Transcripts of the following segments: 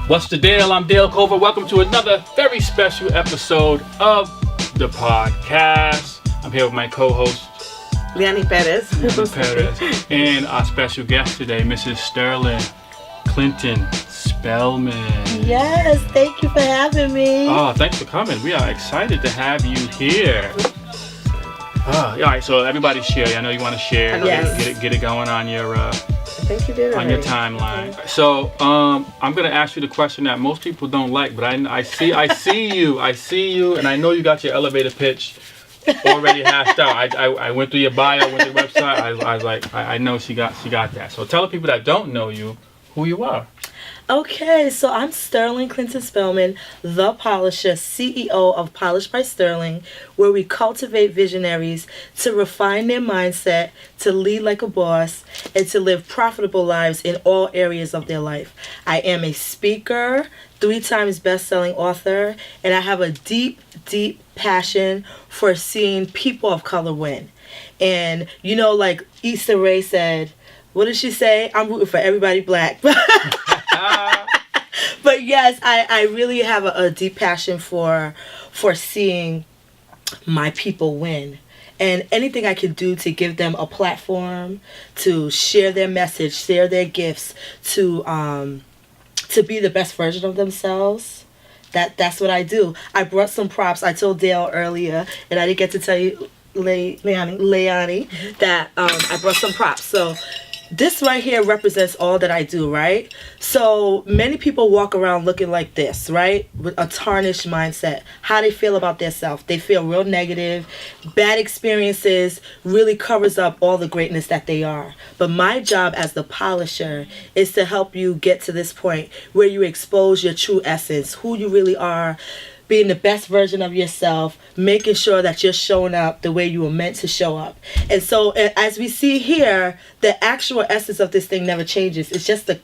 What's the deal? I'm Dale Cover. Welcome to another very special episode of the podcast. I'm here with my co-host, Leonie Perez. And our special guest today, Mrs. Sterling Clinton-Spellman. Yes, thank you for having me. Oh, thanks for coming. We are excited to have you here. All right, so everybody share. I know you want to share. Yes. Get it going on your I think you did on your timeline. So I'm gonna ask you the question that most people don't like, but I see you, and I know you got your elevator pitch already hashed out. I went through your bio, went to the website. I was like, I know she got that. So tell the people that don't know you who you are. Okay, so I'm Sterling Clinton-Spellman, the Polisher, CEO of Polish by Sterling, where we cultivate visionaries to refine their mindset, to lead like a boss, and to live profitable lives in all areas of their life. I am a speaker, 3 times best-selling author, and I have a deep, deep passion for seeing people of color win. And, you know, like Issa Rae said, what did she say? I'm rooting for everybody black. But yes, I really have a deep passion for seeing my people win. And anything I can do to give them a platform, to share their message, share their gifts, to be the best version of themselves, that's what I do. I brought some props. I told Dale earlier, and I didn't get to tell you, Leonie, that I brought some props. So this right here represents all that I do, right? So many people walk around looking like this, right? With a tarnished mindset. How they feel about themselves. They feel real negative. Bad experiences really covers up all the greatness that they are. But my job as the polisher is to help you get to this point where you expose your true essence, who you really are, being the best version of yourself, making sure that you're showing up the way you were meant to show up. And so as we see here, the actual essence of this thing never changes. It's just the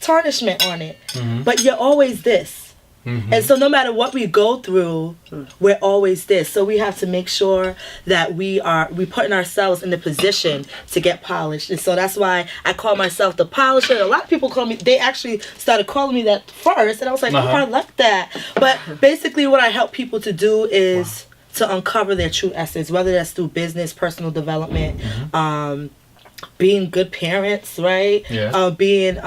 tarnishment on it. Mm-hmm. But you're always this. Mm-hmm. And so no matter what we go through, we're always this. So we have to make sure that we putting ourselves in the position to get polished. And so that's why I call myself the polisher. A lot of people call me, they actually started calling me that first. And I was like, oh, I like that. But basically what I help people to do is to uncover their true essence, whether that's through business, personal development, being good parents, right? Yeah. Being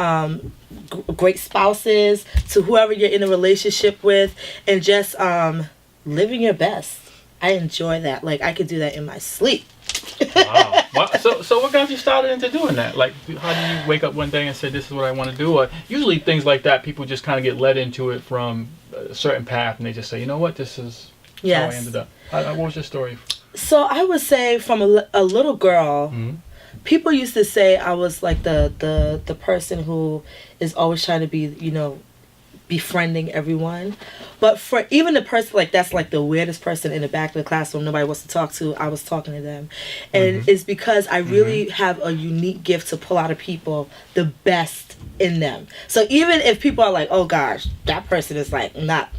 great spouses, to whoever you're in a relationship with, and just living your best. I enjoy that. Like, I could do that in my sleep. Wow. So what got you started into doing that? Like, how do you wake up one day and say, this is what I want to do? Or usually things like that, people just kind of get led into it from a certain path, and they just say, you know what, this is how I ended up. What was your story? So I would say from a little girl, people used to say I was like the person who is always trying to be, you know, befriending everyone. But for even the person like that's like the weirdest person in the back of the classroom nobody wants to talk to, I was talking to them. And it's because I really have a unique gift to pull out of people the best in them. So even if people are like, oh gosh, that person is like not,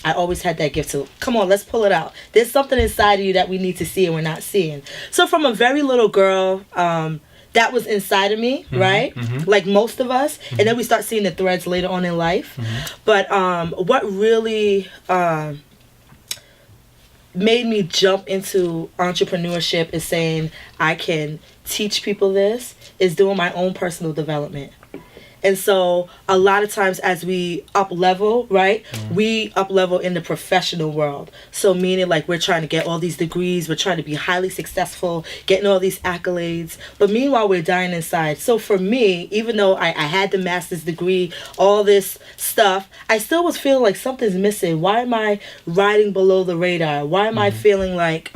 I always had that gift to, come on, let's pull it out. There's something inside of you that we need to see and we're not seeing. So from a very little girl, that was inside of me, right? Like most of us. And then we start seeing the threads later on in life. But what really made me jump into entrepreneurship is saying I can teach people this, is doing my own personal development. And so a lot of times as we up level, right, we up level in the professional world. So meaning like we're trying to get all these degrees, we're trying to be highly successful, getting all these accolades. But meanwhile, we're dying inside. So for me, even though I had the master's degree, all this stuff, I still was feeling like something's missing. Why am I riding below the radar? Why am I feeling like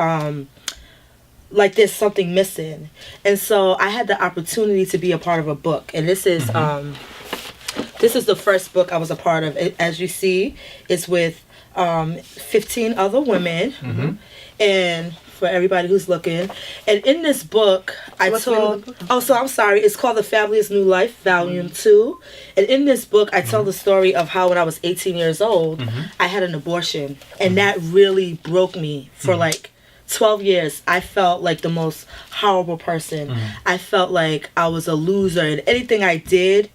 there's something missing? And so I had the opportunity to be a part of a book, and this is the first book I was a part of. As you see, it's with 15 other women, and for everybody who's looking. And in this book, it's called The Fabulous New Life, Volume 2. And in this book, I tell the story of how when I was 18 years old, I had an abortion, and that really broke me for like 12 years. I felt like the most horrible person. I felt like I was a loser, and anything I did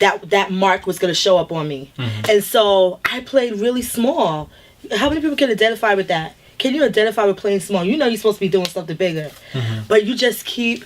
that mark was going to show up on me. And so I played really small. How many people can identify with that? Can you identify with playing small? You know you're supposed to be doing something bigger. But you just keep,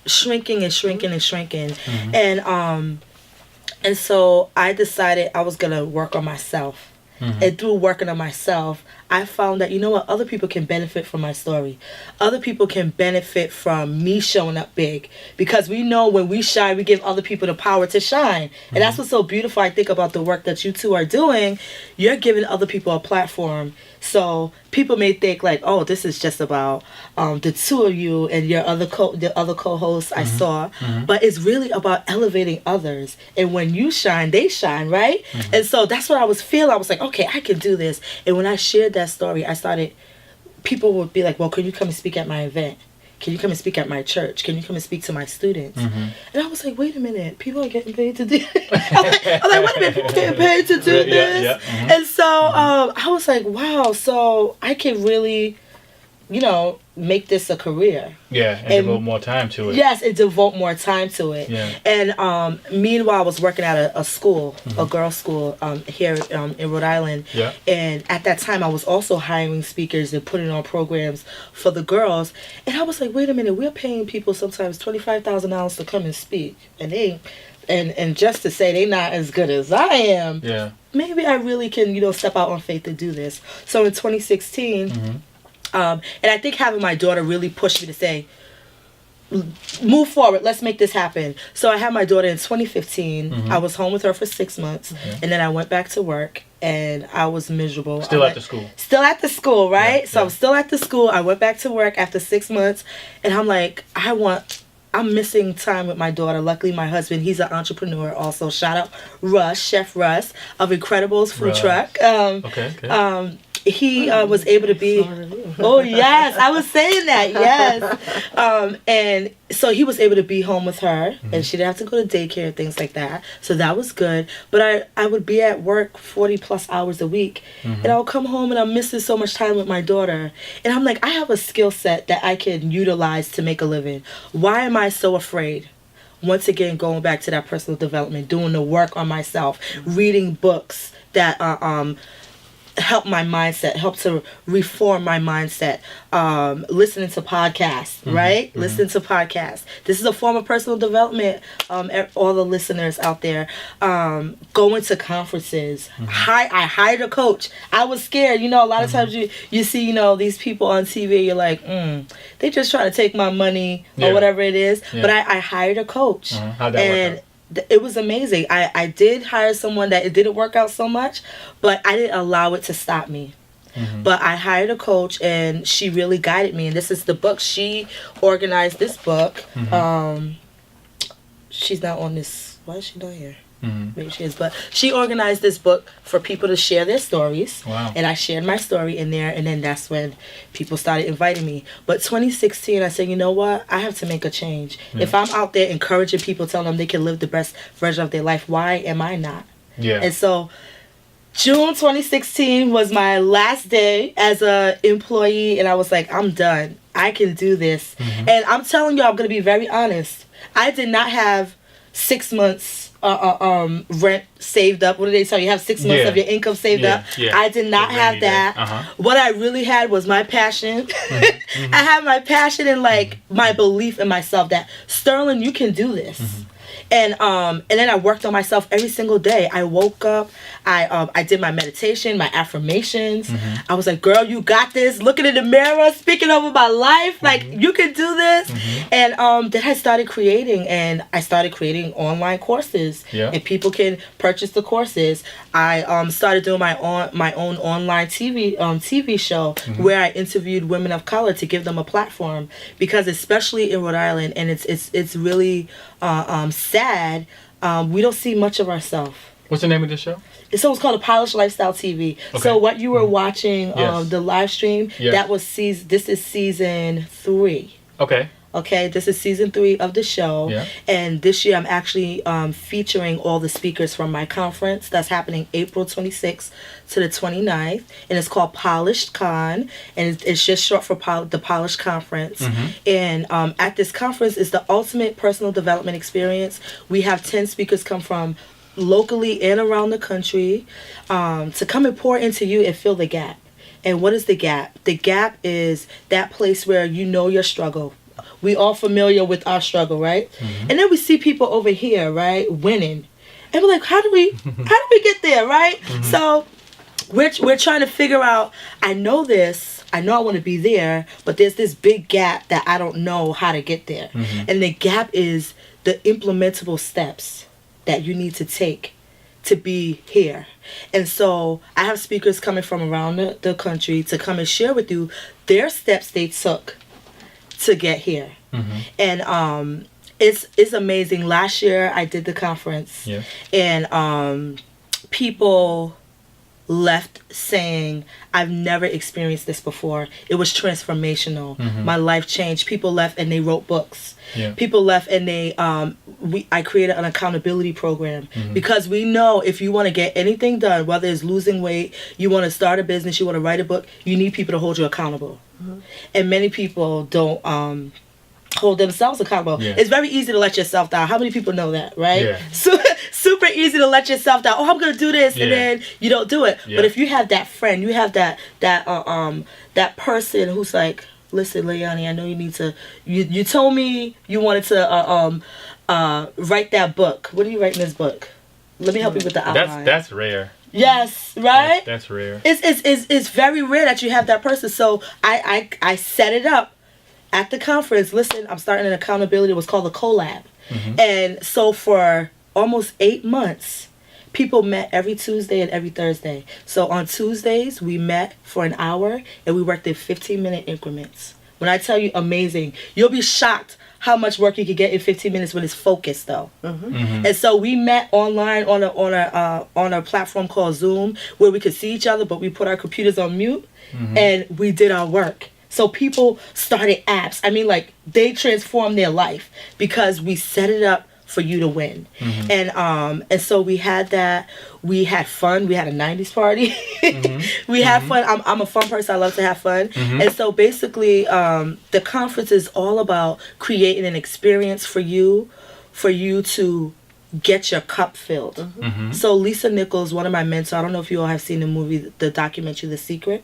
shrinking and shrinking and shrinking. And so I decided I was going to work on myself. And through working on myself, I found that, other people can benefit from my story. Other people can benefit from me showing up big. Because we know when we shine, we give other people the power to shine. And that's what's so beautiful, I think, about the work that you two are doing. You're giving other people a platform. So people may think like, oh, this is just about the two of you and your other co-hosts I saw. But it's really about elevating others. And when you shine, they shine, right? And so that's what I was feeling. I was like, okay, I can do this. And when I shared that story, people would be like, well, can you come and speak at my event? Can you come and speak at my church? Can you come and speak to my students? And I was like, wait a minute, people are getting paid to do this. I'm like, wait a minute, people are getting paid to do this. And so I was like, wow, so I can really, make this a career. Yeah, and devote more time to it. Yes, and devote more time to it. Yeah. And meanwhile, I was working at a school, a girls' school here in Rhode Island. Yeah. And at that time, I was also hiring speakers and putting on programs for the girls. And I was like, wait a minute, we're paying people sometimes $25,000 to come and speak, and and just to say they're not as good as I am. Yeah. Maybe I really can, step out on faith to do this. So in 2016. And I think having my daughter really pushed me to say, move forward, let's make this happen. So I had my daughter in 2015. I was home with her for 6 months. And then I went back to work and I was miserable. Still at the school. Still at the school, right? So I'm still at the school. I went back to work after 6 months and I'm like, I'm missing time with my daughter. Luckily, my husband, he's an entrepreneur also. Shout out Russ, Chef Russ of Incredibles Food Truck. He was able to be... Oh, yes. I was saying that. Yes. And so he was able to be home with her. And she didn't have to go to daycare and things like that. So that was good. But I would be at work 40 plus hours a week. And I'll come home and I'm missing so much time with my daughter. And I'm like, I have a skill set that I can utilize to make a living. Why am I so afraid? Once again, going back to that personal development, doing the work on myself, reading books that help my mindset, help to reform my mindset, listening to podcasts, right? Listen to podcasts. This is a form of personal development, all the listeners out there. Going to conferences. I hired a coach. I was scared. A lot of times you see, these people on TV, you're like, they just try to take my money or whatever it is. But I hired a coach. How'd that work out? It was amazing. I did hire someone that it didn't work out so much, but I didn't allow it to stop me. But I hired a coach and she really guided me. And this is the book. She organized this book. She's not on this. Why is she not here? Maybe she is. But she organized this book for people to share their stories. Wow. And I shared my story in there. And then that's when people started inviting me. But 2016, I said, you know what? I have to make a change. If I'm out there encouraging people, telling them they can live the best version of their life, why am I not? Yeah. And so June 2016 was my last day as a employee. And I was like, I'm done. I can do this. And I'm telling you, I'm going to be very honest. I did not have 6 months rent saved up. What do they tell you? You have 6 months of your income saved up. I did not have that. What I really had was my passion. I had my passion and my belief in myself that Sterling, you can do this. And then I worked on myself every single day. I woke up, I did my meditation, my affirmations. I was like, girl, you got this. Looking in the mirror, speaking over my life, you can do this. And then I started creating, and I started creating online courses. And people can purchase the courses. I started doing my own online TV show where I interviewed women of color to give them a platform, because especially in Rhode Island, and it's really sad, we don't see much of ourselves. What's the name of the show? So it's called A Polished Lifestyle TV. Okay. So what you were watching, the live stream, this is season 3. Okay. Okay, this is season 3 of the show. Yeah. And this year I'm actually featuring all the speakers from my conference that's happening April 26th to the 29th. And it's called Polished Con. And it's just short for the Polished Conference. And at this conference is the ultimate personal development experience. We have 10 speakers come from locally and around the country to come and pour into you and fill the gap. And what is the gap? The gap is that place where you know your struggle. We all familiar with our struggle, right? And then we see people over here, right, winning, and we're like, how do we get there, right? So we're trying to figure out. I know this. I know I want to be there, but there's this big gap that I don't know how to get there. And the gap is the implementable steps that you need to take to be here. And so I have speakers coming from around the country to come and share with you their steps they took to get here. And it's amazing. Last year I did the conference, and people left saying, I've never experienced this before. It was transformational. My life changed. People left and they wrote books. People left and they I created an accountability program, because we know if you want to get anything done, whether it's losing weight, you want to start a business, you want to write a book, you need people to hold you accountable. And many people don't hold themselves accountable. It's very easy to let yourself down. How many people know that, right? So super easy to let yourself down. Oh, I'm gonna do this, and then you don't do it. But if you have that friend, you have that person who's like, listen, Leonie, I know you need to. You told me you wanted to write that book. What are you writing this book? Let me help you with the outline. That's rare. Yes, right. That's rare. It's very rare that you have that person. So I set it up at the conference. Listen, I'm starting an accountability. It was called the collab. And so for almost 8 months, people met every Tuesday and every Thursday. So on Tuesdays, we met for an hour and we worked in 15-minute increments. When I tell you amazing, you'll be shocked how much work you can get in 15 minutes when it's focused, though. And so we met online on a platform called Zoom, where we could see each other, but we put our computers on mute, and we did our work. So people started apps. I mean, like, they transformed their life because we set it up for you to win. And so we had that. We had fun. We had a 90s party. We had fun. I'm a fun person. I love to have fun. And so basically the conference is all about creating an experience for you to get your cup filled. So Lisa Nichols, one of my mentors, I don't know if you all have seen the movie, the documentary The Secret.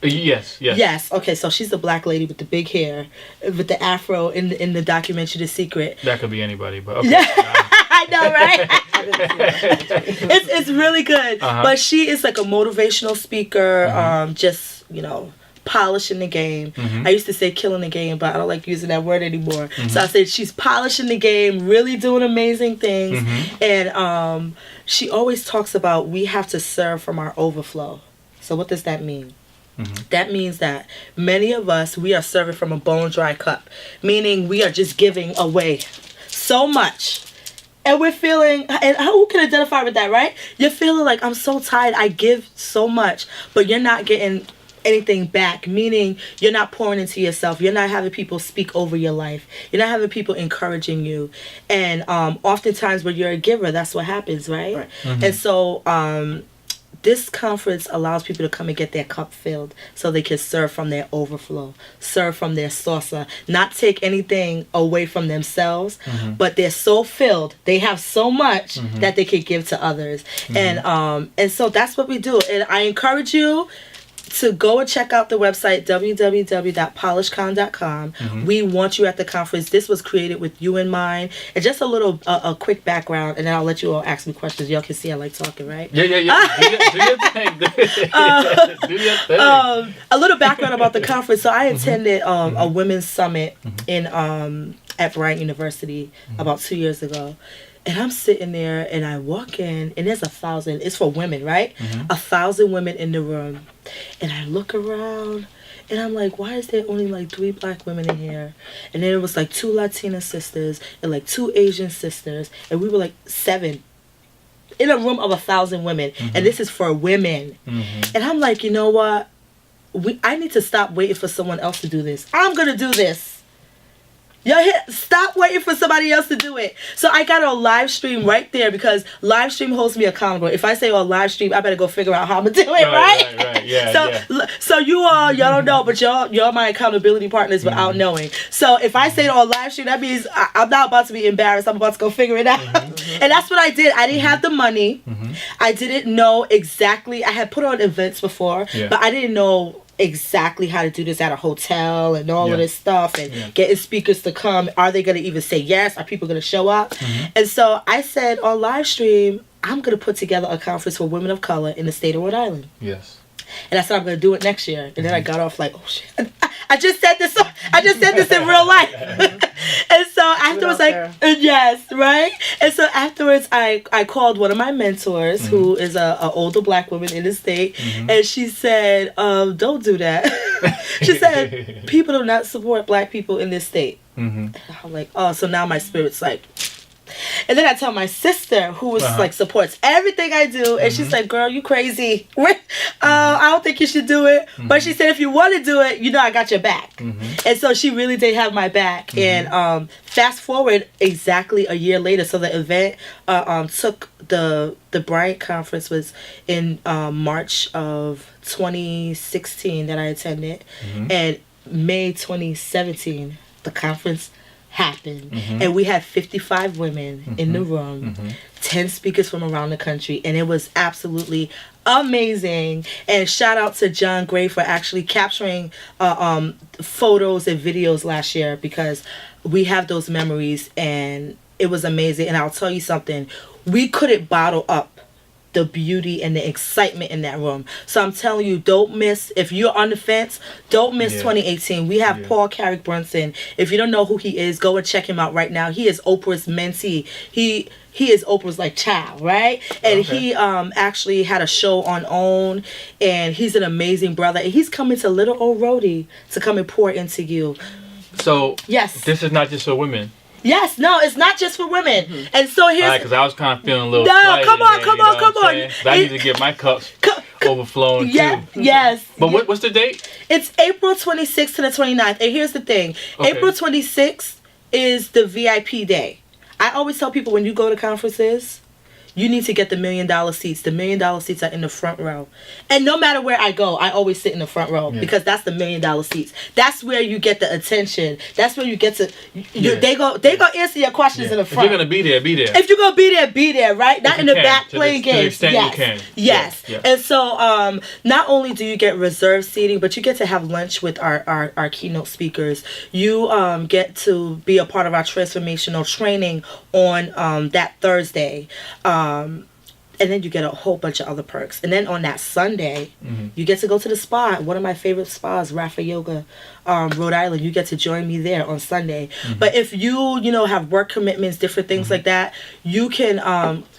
Yes. Okay, so she's the black lady with the big hair, with the afro in the documentary The Secret. That could be anybody, but okay. I know, right? It's really good. But she is like a motivational speaker, just, polishing the game. I used to say killing the game, but I don't like using that word anymore. So I said she's polishing the game, really doing amazing things. And she always talks about we have to serve from our overflow. So what does that mean? That means that many of us, we are serving from a bone dry cup, meaning we are just giving away so much. And we're feeling, and who can identify with that, right? You're feeling like, I'm so tired, I give so much, but you're not getting anything back, meaning you're not pouring into yourself. You're not having people speak over your life. You're not having people encouraging you. And oftentimes when you're a giver, that's what happens, right? And so this conference allows people to come and get their cup filled so they can serve from their overflow, serve from their saucer, not take anything away from themselves, but they're so filled, they have so much that they can give to others. And so that's what we do. And I encourage you to go and check out the website, www.polishcon.com. We want you at the conference. This was created with you in mind. And just a quick background, and then I'll let you all ask me questions. Y'all can see I like talking, right? Yeah. Do your thing. Do your thing. A little background about the conference. So I attended a women's summit at Bryant University about 2 years ago. And I'm sitting there, and I walk in, and there's 1,000. It's for women, right? 1,000 women in the room. And I look around, and I'm like, why is there only like 3 black women in here? And then it was like 2 Latina sisters and like 2 Asian sisters. And we were like 7 in a room of 1,000 women. And this is for women. And I'm like, you know what? I need to stop waiting for someone else to do this. I'm going to do this. Stop waiting for somebody else to do it. So I got on live stream right there because live stream holds me accountable. If I say on live stream, I better go figure out how I'm gonna do it, right? Yeah. So y'all don't know, but y'all my accountability partners without knowing. So if I say it on live stream, that means I'm not about to be embarrassed. I'm about to go figure it out. And that's what I did. I didn't have the money. I didn't know exactly. I had put on events before, but I didn't know exactly how to do this at a hotel and all of this stuff and getting speakers to come. Are they going to even say yes? Are people going to show up? And so I said on live stream, I'm going to put together a conference for women of color in the state of Rhode Island. Yes. And I said I'm going to do it next year. And then I got off like, oh shit. I just said this in real life. And so afterwards, yes, right? And so afterwards, I called one of my mentors, who is a older black woman in the state, and she said, don't do that. She said, people do not support black people in this state. I'm like, oh, so now my spirit's like... And then I tell my sister, who was like supports everything I do, and she's like, "Girl, you crazy? I don't think you should do it." But she said, "If you want to do it, you know I got your back." And so she really did have my back. And fast forward exactly a year later, so the event took the Bryant conference was in March of 2016 that I attended, and May 2017 the conference happened, and we had 55 women in the room, 10 speakers from around the country, and it was absolutely amazing. And shout out to John Gray for actually capturing photos and videos last year, because we have those memories and it was amazing. And I'll tell you something, we couldn't bottle up the beauty and the excitement in that room. So I'm telling you, don't miss, if you're on the fence, don't miss 2018. We have Paul Carrick Brunson. If you don't know who he is, go and check him out right now. He is Oprah's mentee. He is Oprah's like child, right? And he actually had a show on OWN, and he's an amazing brother. And he's coming to Little Old Rhodey to come and pour into you. So this is not just for women. Yes, no, it's not just for women. And so here's... because I was kind of feeling a little... No, come on. I need to get my cups overflowing too. Yes. But what's the date? It's April 26th to the 29th. And here's the thing. April 26th is the VIP day. I always tell people when you go to conferences, you need to get the $1 million seats. The $1 million seats are in the front row. And no matter where I go, I always sit in the front row because that's the $1 million seats. That's where you get the attention. That's where you get to... They go answer your questions in the front. If you're going to be there, be there. If you're going to be there, right? Not in the back playing games. To the extent you can. Yes. And so not only do you get reserved seating, but you get to have lunch with our keynote speakers. You get to be a part of our transformational training on that Thursday. And then you get a whole bunch of other perks. And then on that Sunday, you get to go to the spa. One of my favorite spas, Rafa Yoga, Rhode Island. You get to join me there on Sunday. But if you have work commitments, different things like that, you can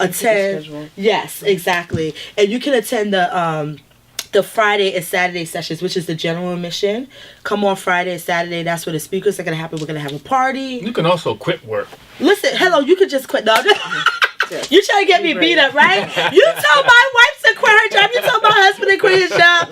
attend. Yes, exactly. And you can attend the Friday and Saturday sessions, which is the general admission. Come on Friday and Saturday. That's where the speakers are going to happen. We're going to have a party. You can also quit work. Listen, hello, you could just quit. No, you trying to get me beat up, right? You told my wife to quit her job. You told my husband to quit his job.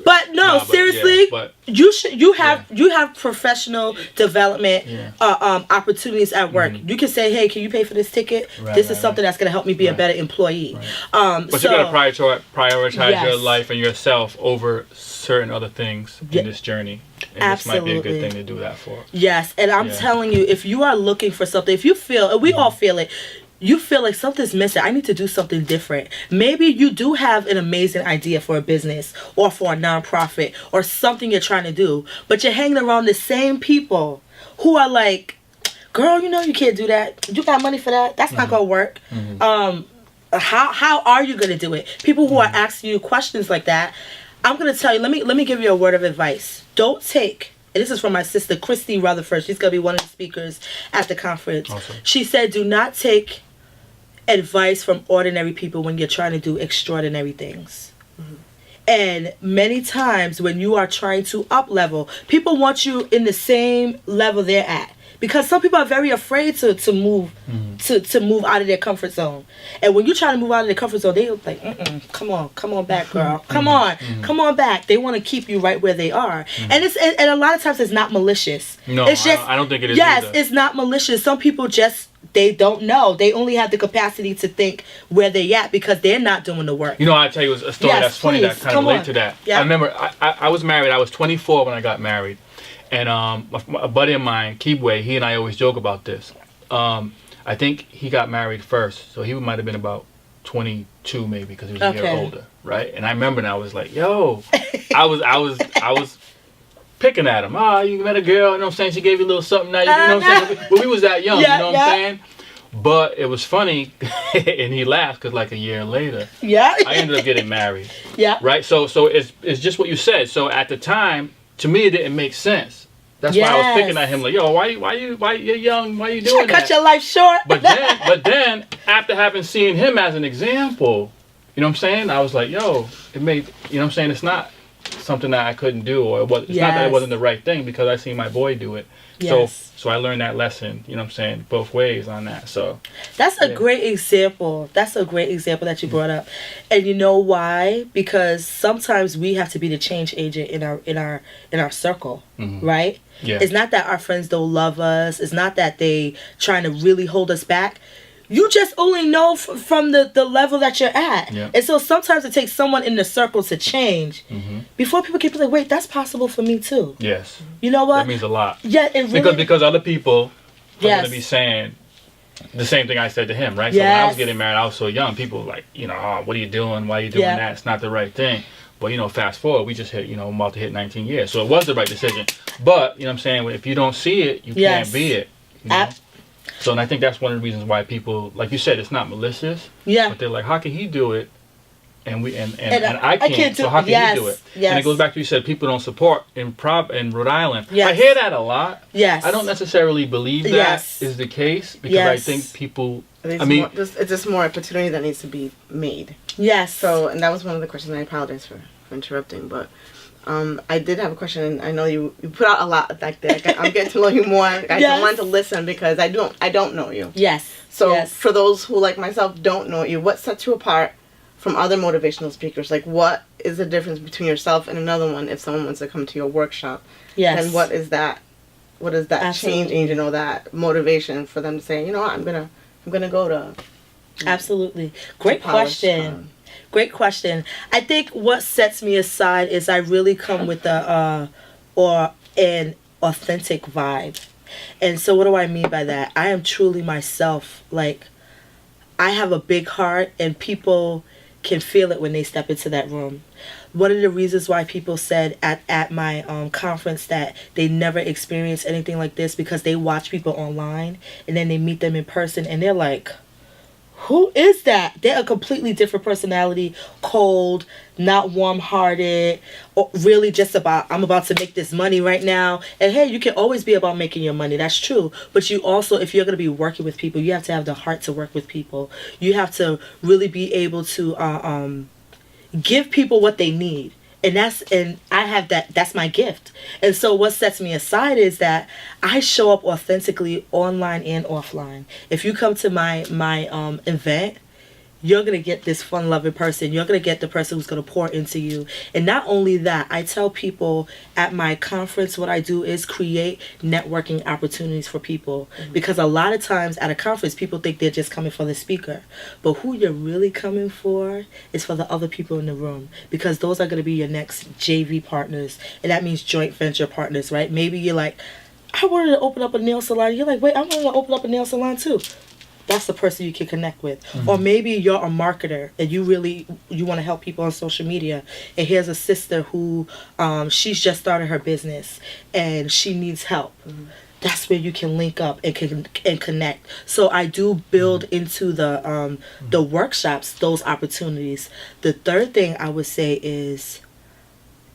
But seriously, you have professional development opportunities at work. You can say, hey, can you pay for this ticket? This is something that's going to help me be a better employee. But you got to prioritize your life and yourself over certain other things in this journey. And Absolutely. This might be a good thing to do that for. Yes, and I'm telling you, if you are looking for something, if you feel, and we all feel it, you feel like something's missing. I need to do something different. Maybe you do have an amazing idea for a business or for a nonprofit or something you're trying to do, but you're hanging around the same people who are like, girl, you can't do that. You got money for that? That's not going to work. How are you going to do it? People who are asking you questions like that, I'm going to tell you, let me give you a word of advice. Don't take... And this is from my sister, Christy Rutherford. She's going to be one of the speakers at the conference. Awesome. She said, do not take advice from ordinary people when you're trying to do extraordinary things. And many times when you are trying to up level, people want you in the same level they're at. because some people are very afraid to move to move out of their comfort zone. And when you try to move out of their comfort zone, they like, come on back, girl, come on back. They want to keep you right where they are, and a lot of times it's not malicious. No, it's just, I don't think it is. Yes, either. it's not malicious. Some people just, they don't know. They only have the capacity to think where they're at because they're not doing the work. You know, I'll tell you a story that's funny that kind of relates to that. Yeah. I remember I was married. I was 24 when I got married. And a buddy of mine, Kibwe, he and I always joke about this. I think he got married first. So he might have been about 22 maybe because he was a year older, right? And I remember and I was like, yo, I was picking at him. You met a girl, you know what I'm saying? She gave you a little something now, you know what I'm saying? But we was that young, you know what I'm saying? But it was funny, and he laughed because like a year later, I ended up getting married. Right? So it's just what you said. So at the time, to me, it didn't make sense. That's why I was picking at him like, yo, why you're young, why you doing that? Cut your life short. But then after having seen him as an example, you know what I'm saying? I was like, yo, it made, you know what I'm saying? It's not something that I couldn't do, or it's not that it wasn't the right thing because I seen my boy do it. So I learned that lesson, you know what I'm saying, both ways on that. So that's a great example. That's a great example that you brought up. And you know why? Because sometimes we have to be the change agent in our circle, right? Yeah. It's not that our friends don't love us. It's not that they trying to really hold us back. You just only know from the level that you're at. Yeah. And so sometimes it takes someone in the circle to change before people can be like, wait, that's possible for me too. Yes. You know what? That means a lot. Yeah, it really... Because other people are going to be saying the same thing I said to him, right? So when I was getting married, I was so young. People were like, you know, oh, what are you doing? Why are you doing that? It's not the right thing. But, you know, fast forward, we just hit, you know, I'm about to hit 19 years. So it was the right decision. But, you know what I'm saying, if you don't see it, you can't be it. You know? So, and I think that's one of the reasons why people, like you said, it's not malicious. Yeah. But they're like, how can he do it? And I can't. So how can he do it? Yes. And it goes back to you said people don't support in Rhode Island. Yes. I hear that a lot. Yes. I don't necessarily believe that is the case because I think people. It's just more opportunity that needs to be made. Yes. So, and that was one of the questions. I apologize for interrupting, but. I did have a question, and I know you put out a lot back there. I'm getting to know you more. I want to listen because I don't know you. Yes. So for those who, like myself, don't know you, what sets you apart from other motivational speakers? Like, what is the difference between yourself and another one if someone wants to come to your workshop? Yes. And what is that change, you know, that motivation for them to say, you know what, I'm gonna go to. Absolutely. Great question. Great question. I think what sets me aside is I really come with an authentic vibe. And so what do I mean by that? I am truly myself. Like, I have a big heart and people can feel it when they step into that room. One of the reasons why people said at my conference that they never experienced anything like this because they watch people online and then they meet them in person and they're like, who is that? They're a completely different personality, cold, not warm-hearted, or really just about, I'm about to make this money right now. And hey, you can always be about making your money. That's true. But you also, if you're going to be working with people, you have to have the heart to work with people. You have to really be able to give people what they need. And I have that's my gift. And so what sets me aside is that I show up authentically online and offline. If you come to my event, you're going to get this fun-loving person. You're going to get the person who's going to pour into you. And not only that, I tell people at my conference, what I do is create networking opportunities for people. Because a lot of times at a conference, people think they're just coming for the speaker. But who you're really coming for is for the other people in the room. Because those are going to be your next JV partners. And that means joint venture partners, right? Maybe you're like, I wanted to open up a nail salon. You're like, wait, I wanted to open up a nail salon too. That's the person you can connect with. Or maybe you're a marketer and you want to help people on social media. And here's a sister who she's just started her business and she needs help. That's where you can link up and connect. So I do build into the workshops those opportunities. The third thing I would say is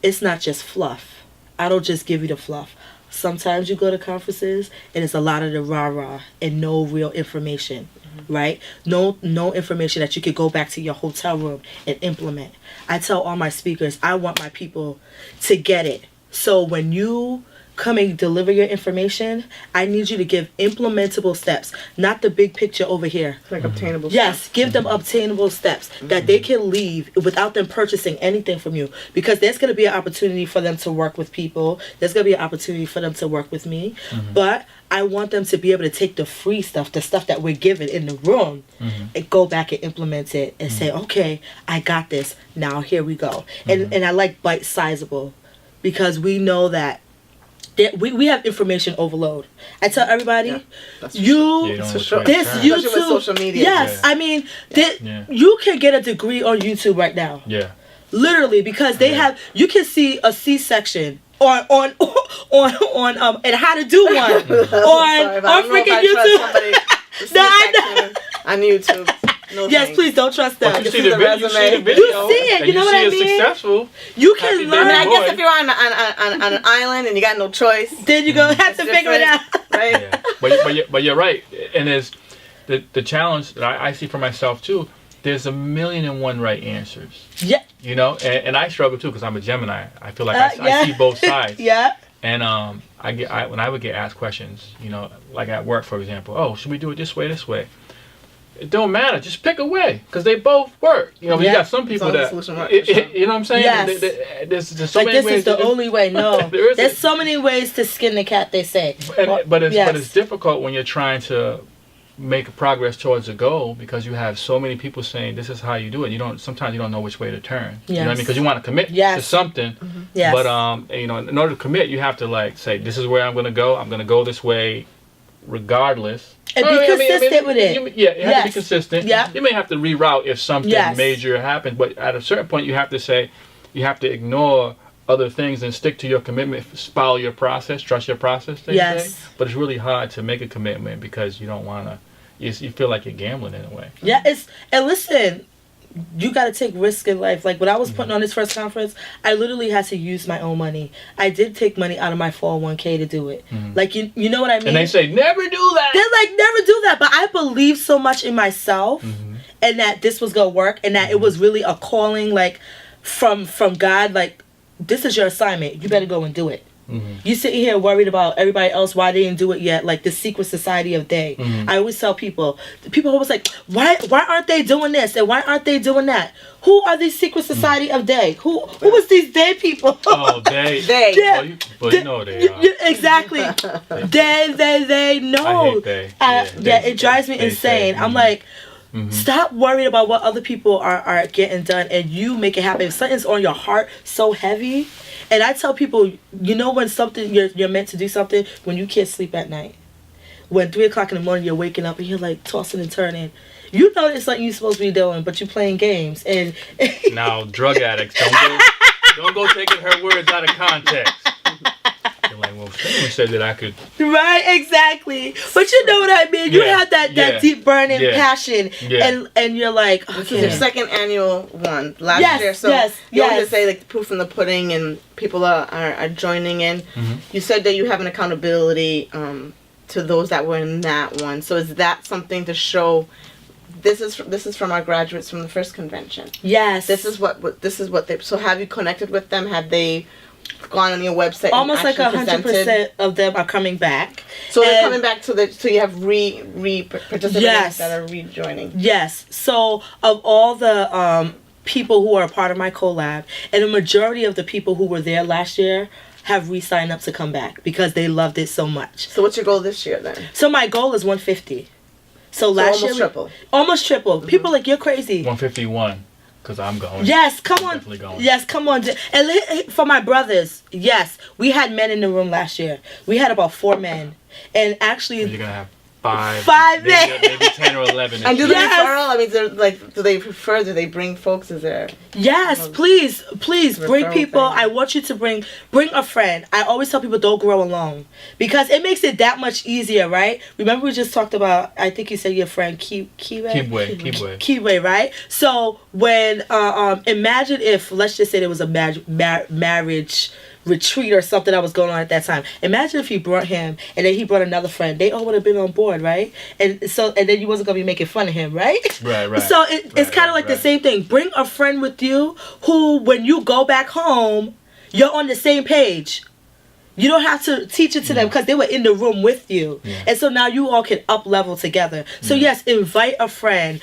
it's not just fluff. I don't just give you the fluff. Sometimes you go to conferences and it's a lot of the rah-rah and no real information, right? No information that you could go back to your hotel room and implement. I tell all my speakers, I want my people to get it. So when you come and deliver your information, I need you to give implementable steps, not the big picture over here. Like obtainable Yes, steps. give them obtainable steps that they can leave without them purchasing anything from you. Because there's going to be an opportunity for them to work with people. There's going to be an opportunity for them to work with me. But I want them to be able to take the free stuff, the stuff that we're given in the room, and go back and implement it and say, okay, I got this. Now here we go. And I like bite-sizable, because we know that we have information overload. I tell everybody, YouTube, with social media. Yes, I mean, you can get a degree on YouTube right now. Yeah. Literally, because they have, you can see a C-section on and how to do one on freaking YouTube. On YouTube. No, yes, thanks. Please don't trust them. You see the video. You see it. You know what I mean? Successful. You can learn. I guess if you're on an island and you got no choice, then you go have to figure it out, right? Yeah. But you're right. And there's the challenge that I see for myself too. There's 1,000,001 right answers. Yeah. You know, and I struggle too because I'm a Gemini. I feel like I see both sides. Yeah. And when I would get asked questions, you know, like at work, for example, oh, should we do it this way, this way? It don't matter. Just pick a way, because they both work. You know, you got some people that, you know what I'm saying? Yes. There's so like many this ways. is the only way. No, there's so many ways to skin the cat. They say, but it's difficult when you're trying to make progress towards a goal, because you have so many people saying this is how you do it. Sometimes you don't know which way to turn. You know what I mean? Because you want to commit to something. Yes. But you know, in order to commit, you have to like say, this is where I'm going to go. I'm going to go this way, regardless. And be consistent with it. You have to be consistent. Yeah. You may have to reroute if something major happens, but at a certain point, you have to say, you have to ignore other things and stick to your commitment. Follow your process, trust your process. Say. But it's really hard to make a commitment because you don't want to. You feel like you're gambling in a way. Yeah, and listen, you got to take risks in life. Like when I was putting on this first conference, I literally had to use my own money. I did take money out of my 401k to do it. Like you know what I mean? And they say never do that. They're like never do that, but I believed so much in myself and that this was gonna work and that it was really a calling, like from God. Like this is your assignment. You better go and do it. You sitting here worried about everybody else, why they didn't do it yet, like the secret society of they. I always tell people always like, why aren't they doing this and why aren't they doing that? Who are these secret society of they? Who is these they people? Oh, they. Yeah. Well, you know they are. Exactly. they know. I hate they. It drives me insane. I'm like, stop worrying about what other people are getting done and you make it happen. If something's on your heart so heavy. And I tell people, you know when something you're meant to do something when you can't sleep at night. When 3 o'clock in the morning you're waking up and you're like tossing and turning. You know it's something you're supposed to be doing, but you're playing games. And now drug addicts don't go taking her words out of context. You're like, well, someone said that I could. Right, exactly. But you know what I mean. You have that deep burning passion, and you're like, okay. This is your second annual one last year. So you always say like the proof in the pudding, and people are joining in. You said that you have an accountability to those that were in that one. So is that something to show? This is from our graduates from the first convention. Yes. This is what they. So have you connected with them? Have they gone on your website? Almost like 100% of them are coming back. So they're coming back so you have participants that are rejoining. Yes. So of all the people who are a part of my collab, and the majority of the people who were there last year have re-signed up to come back because they loved it so much. So what's your goal this year then? So my goal is 150. So last year triple. Almost triple. People are like, you're crazy. 151. Because I'm going. Yes, come on. Definitely going. Yes, come on. And for my brothers, yes, we had men in the room last year. We had about 4 men. And actually... You're going to have 5 men. Maybe 10 or 11. And do they referral? I mean, do they prefer? Do they bring folks? Is there... Yes, please bring people. I want you to bring a friend. I always tell people don't grow alone because it makes it that much easier, right? Remember we just talked about, I think you said your friend Kiwe, right? So when imagine if, let's just say there was a marriage retreat or something that was going on at that time. Imagine if he brought him and then he brought another friend. They all would have been on board, right? And then you wasn't gonna be making fun of him, right? Right. So it's kind of like the same thing. Bring a friend with you who, when you go back home, you're on the same page. You don't have to teach it to them because they were in the room with you. Yeah. And so now you all can up level together. So yes, invite a friend.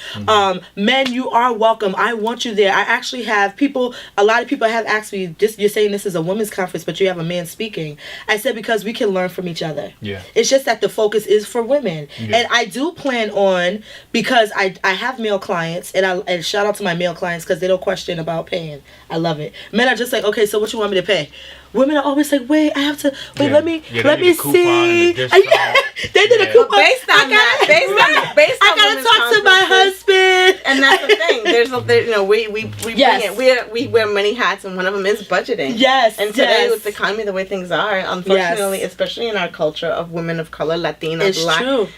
Men, you are welcome. I want you there. I actually have people, a lot of people have asked me, you're saying this is a women's conference, but you have a man speaking. I said, because we can learn from each other. Yeah. It's just that the focus is for women. Yeah. And I do plan on, because I have male clients, and shout out to my male clients because they don't question about paying. I love it. Men are just like, okay, so what you want me to pay? Women are always like, wait, I have to, let me see. They did a coupon. Based on that, based on I gotta talk to my husband. And that's the thing. We bring it. We wear many hats, and one of them is budgeting. Yes. And today, with the economy the way things are, unfortunately, especially in our culture of women of color, Latinas, Black, true.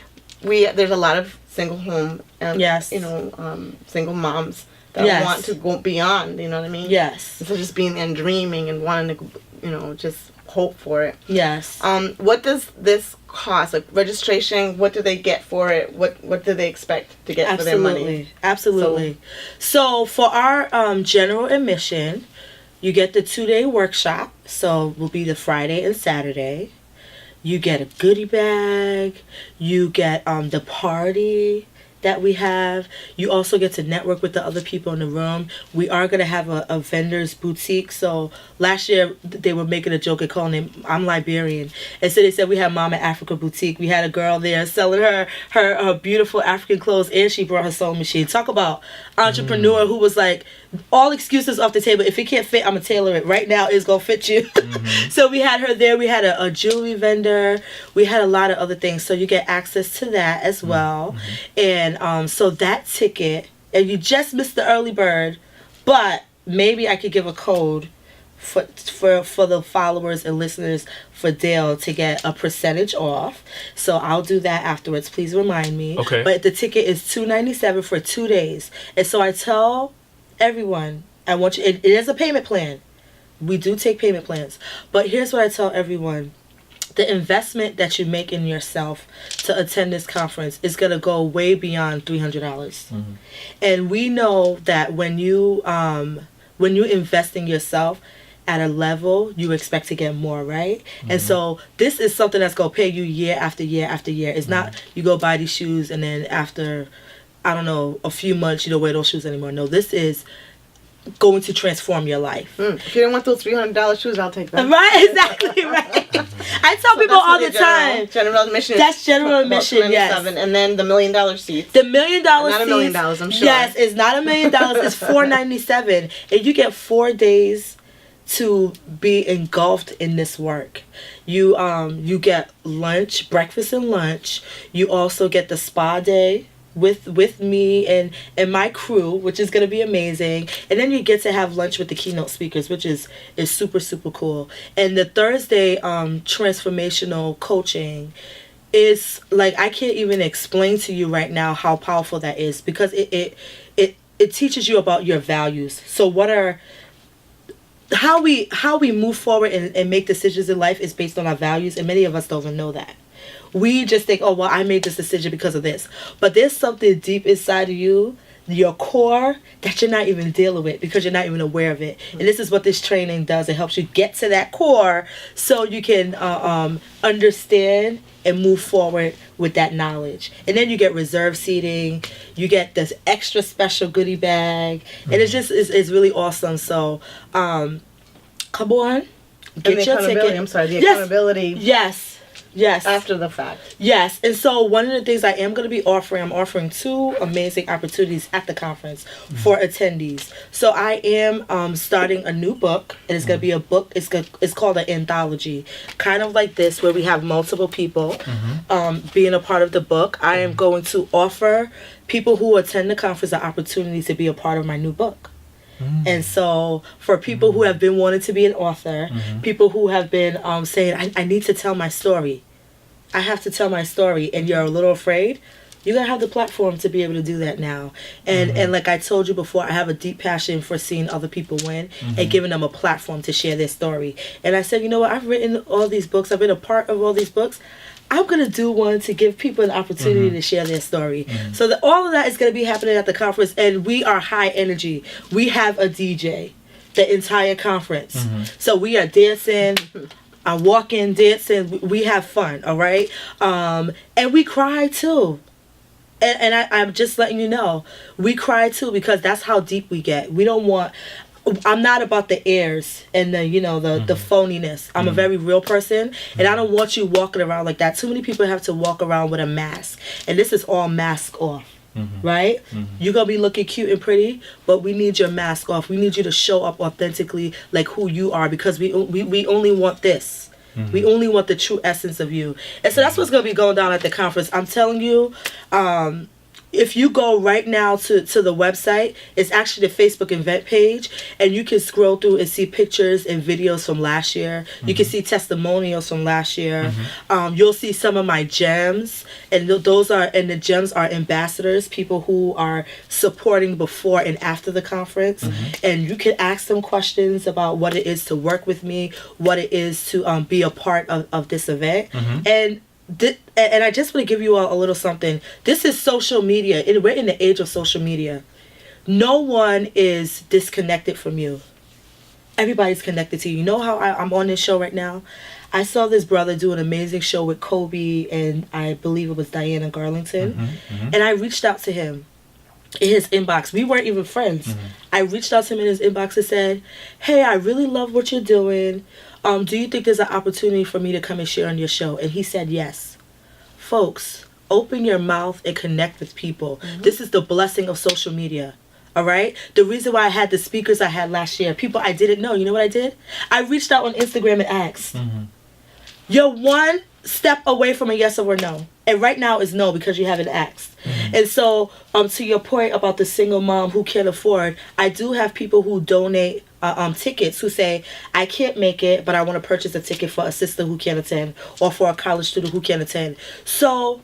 There's a lot of single home, single moms that want to go beyond. You know what I mean? Yes. Instead of just being and dreaming and wanting to, just hope for it. Yes. What does this cost? Like registration, what do they get for it? What do they expect to get for their money? Absolutely. So for our general admission, you get the 2-day workshop. So will be the Friday and Saturday. You get a goodie bag. You get the party that we have. You also get to network with the other people in the room. We are going to have a vendor's boutique. So last year they were making a joke and calling it I'm Liberian. And so they said we had Mama Africa Boutique. We had a girl there selling her beautiful African clothes, and she brought her sewing machine. Talk about entrepreneur who was like, all excuses off the table. If it can't fit, I'm going to tailor it. Right now, it's going to fit you. So we had her there. We had a jewelry vendor. We had a lot of other things. So you get access to that as well. And so that ticket, and you just missed the early bird, but maybe I could give a code for the followers and listeners for Dale to get a percentage off. So I'll do that afterwards. Please remind me. Okay. But the ticket is $297 for 2 days. And so I tell everyone, I want you, it is a payment plan. We do take payment plans. But here's what I tell everyone. The investment that you make in yourself to attend this conference is going to go way beyond $300. And we know that when you invest in yourself at a level, you expect to get more, right? And so this is something that's going to pay you year after year after year. It's not you go buy these shoes and then after, I don't know, a few months you don't wear those shoes anymore. No, this is going to transform your life. If you don't want those $300 shoes, I'll take them. Right, exactly, right. I tell people all the time. General admission. That's general admission, yes. And then the $1 million seats. The $1 million seats. Not $1 million, I'm sure. Yes, it's not $1 million. It's $497, and you get 4 days to be engulfed in this work. You get lunch, breakfast and lunch. You also get the spa day with me and my crew, which is going to be amazing. And then you get to have lunch with the keynote speakers, which is super, super cool. And the Thursday transformational coaching is like, I can't even explain to you right now how powerful that is, because it teaches you about your values. So how we move forward and make decisions in life is based on our values, and many of us don't even know that. We just think, oh, well, I made this decision because of this. But there's something deep inside of you, your core, that you're not even dealing with because you're not even aware of it. And this is what this training does. It helps you get to that core so you can understand and move forward with that knowledge. And then you get reserve seating. You get this extra special goodie bag. And it's just, it's really awesome. So come on. Get your ticket. I'm sorry, the accountability. Yes. After the fact. Yes. And so one of the things I am going to be offering, I'm offering 2 amazing opportunities at the conference for attendees. So I am starting a new book. And it's going to be a book. It's called an anthology. Kind of like this, where we have multiple people being a part of the book. I am going to offer people who attend the conference an opportunity to be a part of my new book. And so for people who have been wanting to be an author, people who have been saying, I need to tell my story. I have to tell my story, and you're a little afraid, you're going to have the platform to be able to do that now. And like I told you before, I have a deep passion for seeing other people win and giving them a platform to share their story. And I said, you know what, I've written all these books. I've been a part of all these books. I'm going to do one to give people an opportunity to share their story. So all of that is going to be happening at the conference, and we are high energy. We have a DJ the entire conference. So we are dancing. I'm walking, dancing. We have fun, all right? And we cry too. And I'm just letting you know, we cry too, because that's how deep we get. We don't want... I'm not about the airs and the, you know, the phoniness. I'm a very real person, and I don't want you walking around like that. Too many people have to walk around with a mask, and this is all mask off. Right? You're gonna be looking cute and pretty, but we need your mask off. We need you to show up authentically like who you are, because we only want this. We only want the true essence of you. And so that's what's gonna be going down at the conference. I'm telling you, if you go right now to the website, it's actually the Facebook event page, and you can scroll through and see pictures and videos from last year. You can see testimonials from last year. You'll see some of my gems, and the gems are ambassadors, people who are supporting before and after the conference. And you can ask them questions about what it is to work with me, what it is to be a part of this event. And I just want to give you all a little something. This is social media. We're in the age of social media. No one is disconnected from you. Everybody's connected to you. You know how I'm on this show right now? I saw this brother do an amazing show with Kobe and I believe it was Diana Garlington. And I reached out to him in his inbox. We weren't even friends. I reached out to him in his inbox and said, hey, I really love what you're doing. Do you think there's an opportunity for me to come and share on your show? And he said yes. Folks, open your mouth and connect with people. This is the blessing of social media. All right? The reason why I had the speakers I had last year, people I didn't know, you know what I did? I reached out on Instagram and asked. You're one step away from a yes or a no. And right now is no, because you haven't asked. And so, to your point about the single mom who can't afford, I do have people who donate tickets who say, I can't make it, but I want to purchase a ticket for a sister who can't attend, or for a college student who can't attend. So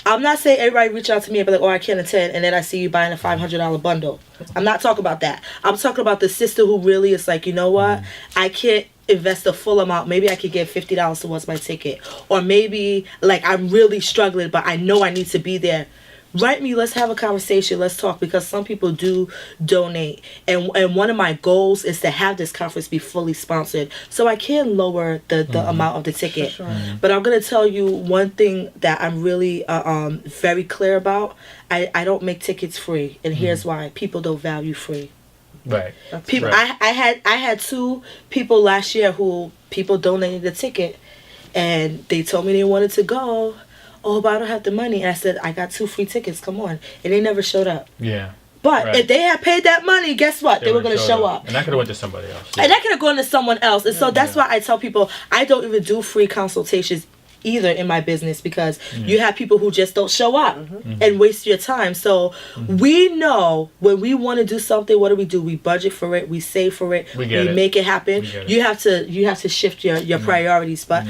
I'm not saying everybody reach out to me and be like, oh, I can't attend, and then I see you buying a $500 bundle. I'm not talking about that. I'm talking about the sister who really is like, you know what? I can't invest a full amount. Maybe I could get $50 towards my ticket. Or maybe, like, I'm really struggling, but I know I need to be there. Write me, let's have a conversation, let's talk, because some people do donate. And one of my goals is to have this conference be fully sponsored, so I can lower the amount of the ticket. But I'm going to tell you one thing that I'm really very clear about. I don't make tickets free, and here's why. People don't value free. Right. People, right. I had 2 people last year who people donated a ticket, and they told me they wanted to go. Oh, but I don't have the money. And I said, I got 2 free tickets. Come on. And they never showed up. Yeah. But if they had paid that money, guess what? They were going to show up. And that could have went to somebody else. Yeah. And that could have gone to someone else. And so that's why I tell people, I don't even do free consultations either in my business, because you have people who just don't show up and waste your time. So we know when we want to do something, what do? We budget for it, we save for it, we make it happen. You have to shift your priorities. But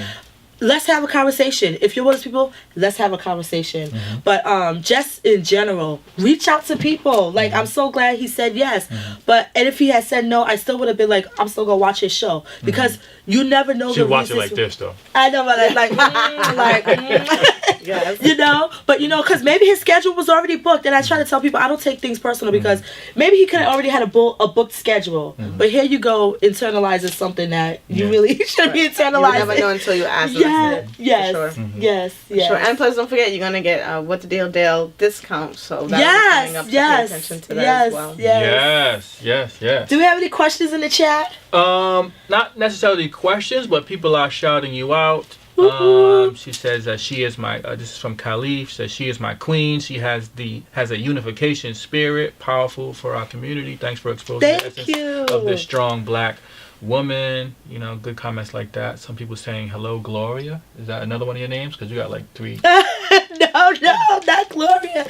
let's have a conversation. If you're one of those people, let's have a conversation. But just in general, reach out to people. Like, I'm so glad he said yes. And if he had said no, I still would have been like, I'm still gonna watch his show, because you never know. She'd watch it like this, though. I know, but yes. You know, but because maybe his schedule was already booked, and I try to tell people I don't take things personal, because maybe he could have already had a booked schedule. But here you go, internalizing something that you really shouldn't be internalizing. You never know until you ask. Yes. Sure. And plus, don't forget, you're gonna get What the Deal Dale discount. So that's coming up to pay attention to that as well. Yes. Do we have any questions in the chat? Not necessarily questions, but people are shouting you out. She says that she is my. This is from Khalif. Says she is my queen. She has a unification spirit, powerful for our community. Thanks for exposing the essence of this strong Black woman. Good comments like that. Some people saying hello, Gloria. Is that another one of your names? Because you got like 3. No, not Gloria.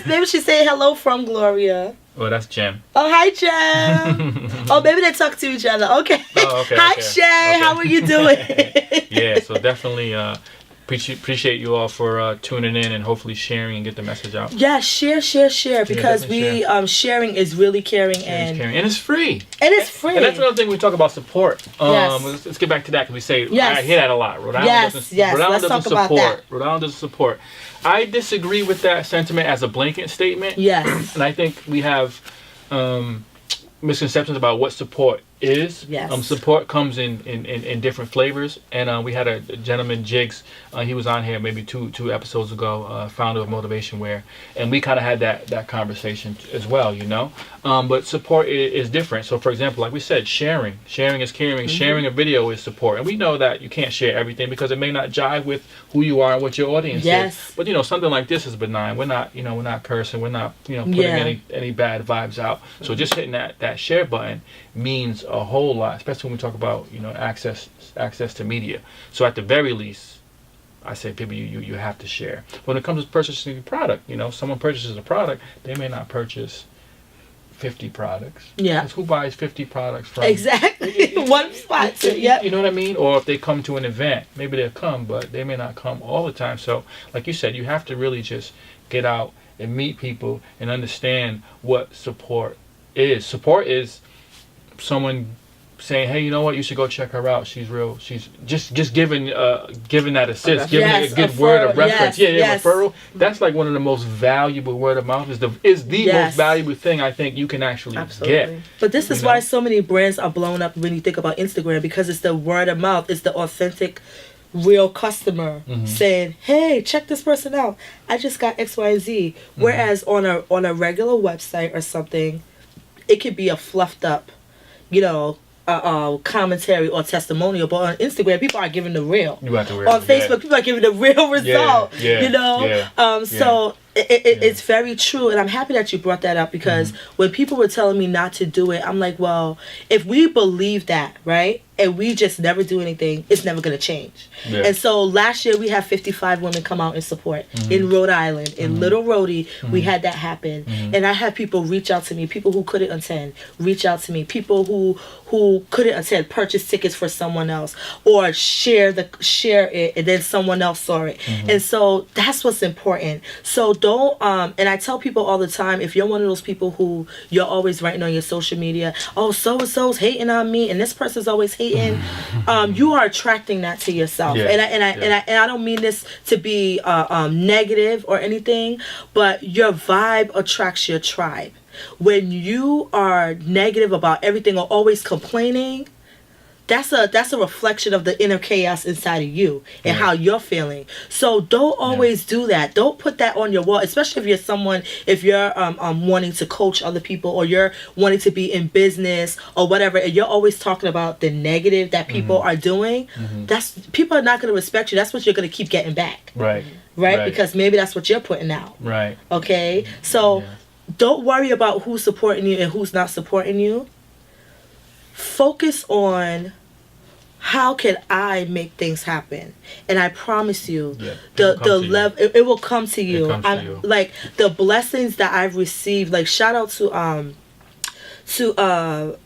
Maybe she's saying hello from Gloria. Oh, that's Jem. Oh, hi, Jem. Oh, maybe they talk to each other. Okay. Oh, okay. Hi, Shay. How are you doing? Yeah, so definitely appreciate you all for tuning in and hopefully sharing and get the message out. Yeah, share, because sharing is really caring. And it's free. And it's free. And that's another thing we talk about, support. Let's get back to that, because we say, I hear that a lot. Rhode Island doesn't support. Rhode Island doesn't support. I disagree with that sentiment as a blanket statement. Yes. And I think we have misconceptions about what support is. Yes. Support comes in different flavors. And we had a gentleman, Jigs, he was on here maybe two episodes ago, founder of Motivation Wear, and we kind of had that conversation as well, you know. But support is different. So, for example, like we said, sharing is caring. Sharing a video is support, and we know that you can't share everything because it may not jive with who you are and what your audience is. But something like this is benign. We're not cursing. We're not putting any bad vibes out. So just hitting that share button means a whole lot, especially when we talk about access to media. So at the very least, I say people you have to share. When it comes to purchasing a product, someone purchases a product, they may not purchase 50 products. Yeah. Because who buys 50 products from exactly one spot? Yeah. You know what I mean? Or if they come to an event, maybe they'll come, but they may not come all the time. So like you said, you have to really just get out and meet people and understand what support is. Support is someone saying, hey, you know what, you should go check her out. She's real. She's just giving that assist, giving a good word of reference. Referral. That's like one of the most valuable word of mouth is the most valuable thing I think you can actually get. But this is why so many brands are blown up when you think about Instagram, because it's the word of mouth. It's the authentic, real customer saying, hey, check this person out. I just got X, Y, and Z. Whereas on a regular website or something, it could be a fluffed up, commentary or testimonial, but on Instagram people are giving the real. On Facebook people are giving the real result. So it's very true, and I'm happy that you brought that up, because when people were telling me not to do it, I'm like, well, if we believe that, right, and we just never do anything, it's never going to change. And so last year we had 55 women come out and support in Rhode Island, in Little Rhodey. We had that happen, and I had people reach out to me, people who couldn't attend reach out to me, people who couldn't attend purchase tickets for someone else, or share it and then someone else saw it. And so that's what's important. So don't and I tell people all the time, if you're one of those people who you're always writing on your social media, oh, so and so's hating on me and this person's always hating, you are attracting that to yourself. And I don't mean this to be negative or anything, but your vibe attracts your tribe. When you are negative about everything or always complaining, that's a reflection of the inner chaos inside of you and how you're feeling. So don't always do that. Don't put that on your wall, especially if you're wanting to coach other people, or you're wanting to be in business or whatever, and you're always talking about the negative that people are doing. People are not going to respect you. That's what you're going to keep getting back. Right? Because maybe that's what you're putting out. Right. Okay? So don't worry about who's supporting you and who's not supporting you. Focus on how can I make things happen, and I promise you, the level it will come to you. Like the blessings that I've received. Like shout out to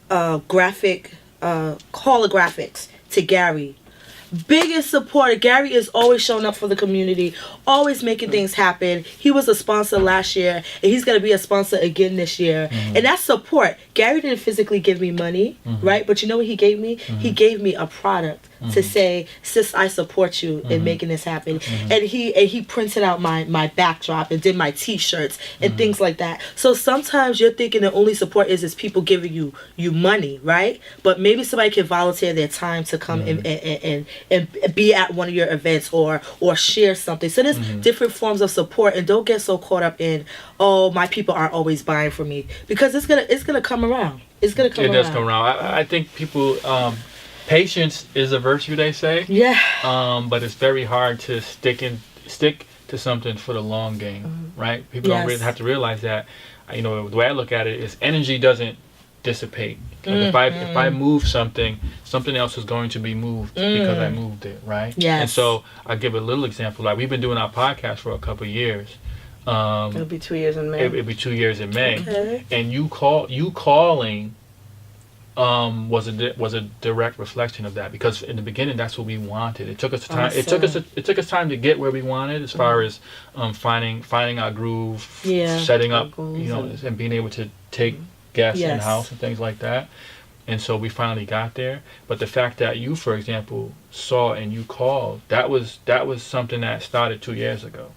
graphic holographics, to Gary. Biggest supporter. Gary is always showing up for the community, always making things happen. He was a sponsor last year, and he's going to be a sponsor again this year. And that's support. Gary didn't physically give me money, right? But you know what he gave me? He gave me a product to say, sis, I support you in making this happen. And he printed out my backdrop and did my t-shirts and things like that. So sometimes you're thinking the only support is people giving you money, right? But maybe somebody can volunteer their time to come and be at one of your events or share something. So there's different forms of support, and don't get so caught up in, oh, my people aren't always buying from me, because it's gonna come around. It does come around. I think people patience is a virtue, they say. But it's very hard to stick to something for the long game, right? People don't really have to realize that. The way I look at it is energy doesn't dissipate. Like if I move something else is going to be moved because I moved it, right? And so I'll give a little example. Like we've been doing our podcast for a couple of years. It'll be 2 years in May. It'll be 2 years in May. Okay. And you calling was a direct reflection of that, because in the beginning that's what we wanted. It took us time. Awesome. It took us time to get where we wanted, as far as finding our groove, setting up, and being able to take guests in house and things like that. And so we finally got there. But the fact that you, for example, saw and you called, that was something that started 2 years ago.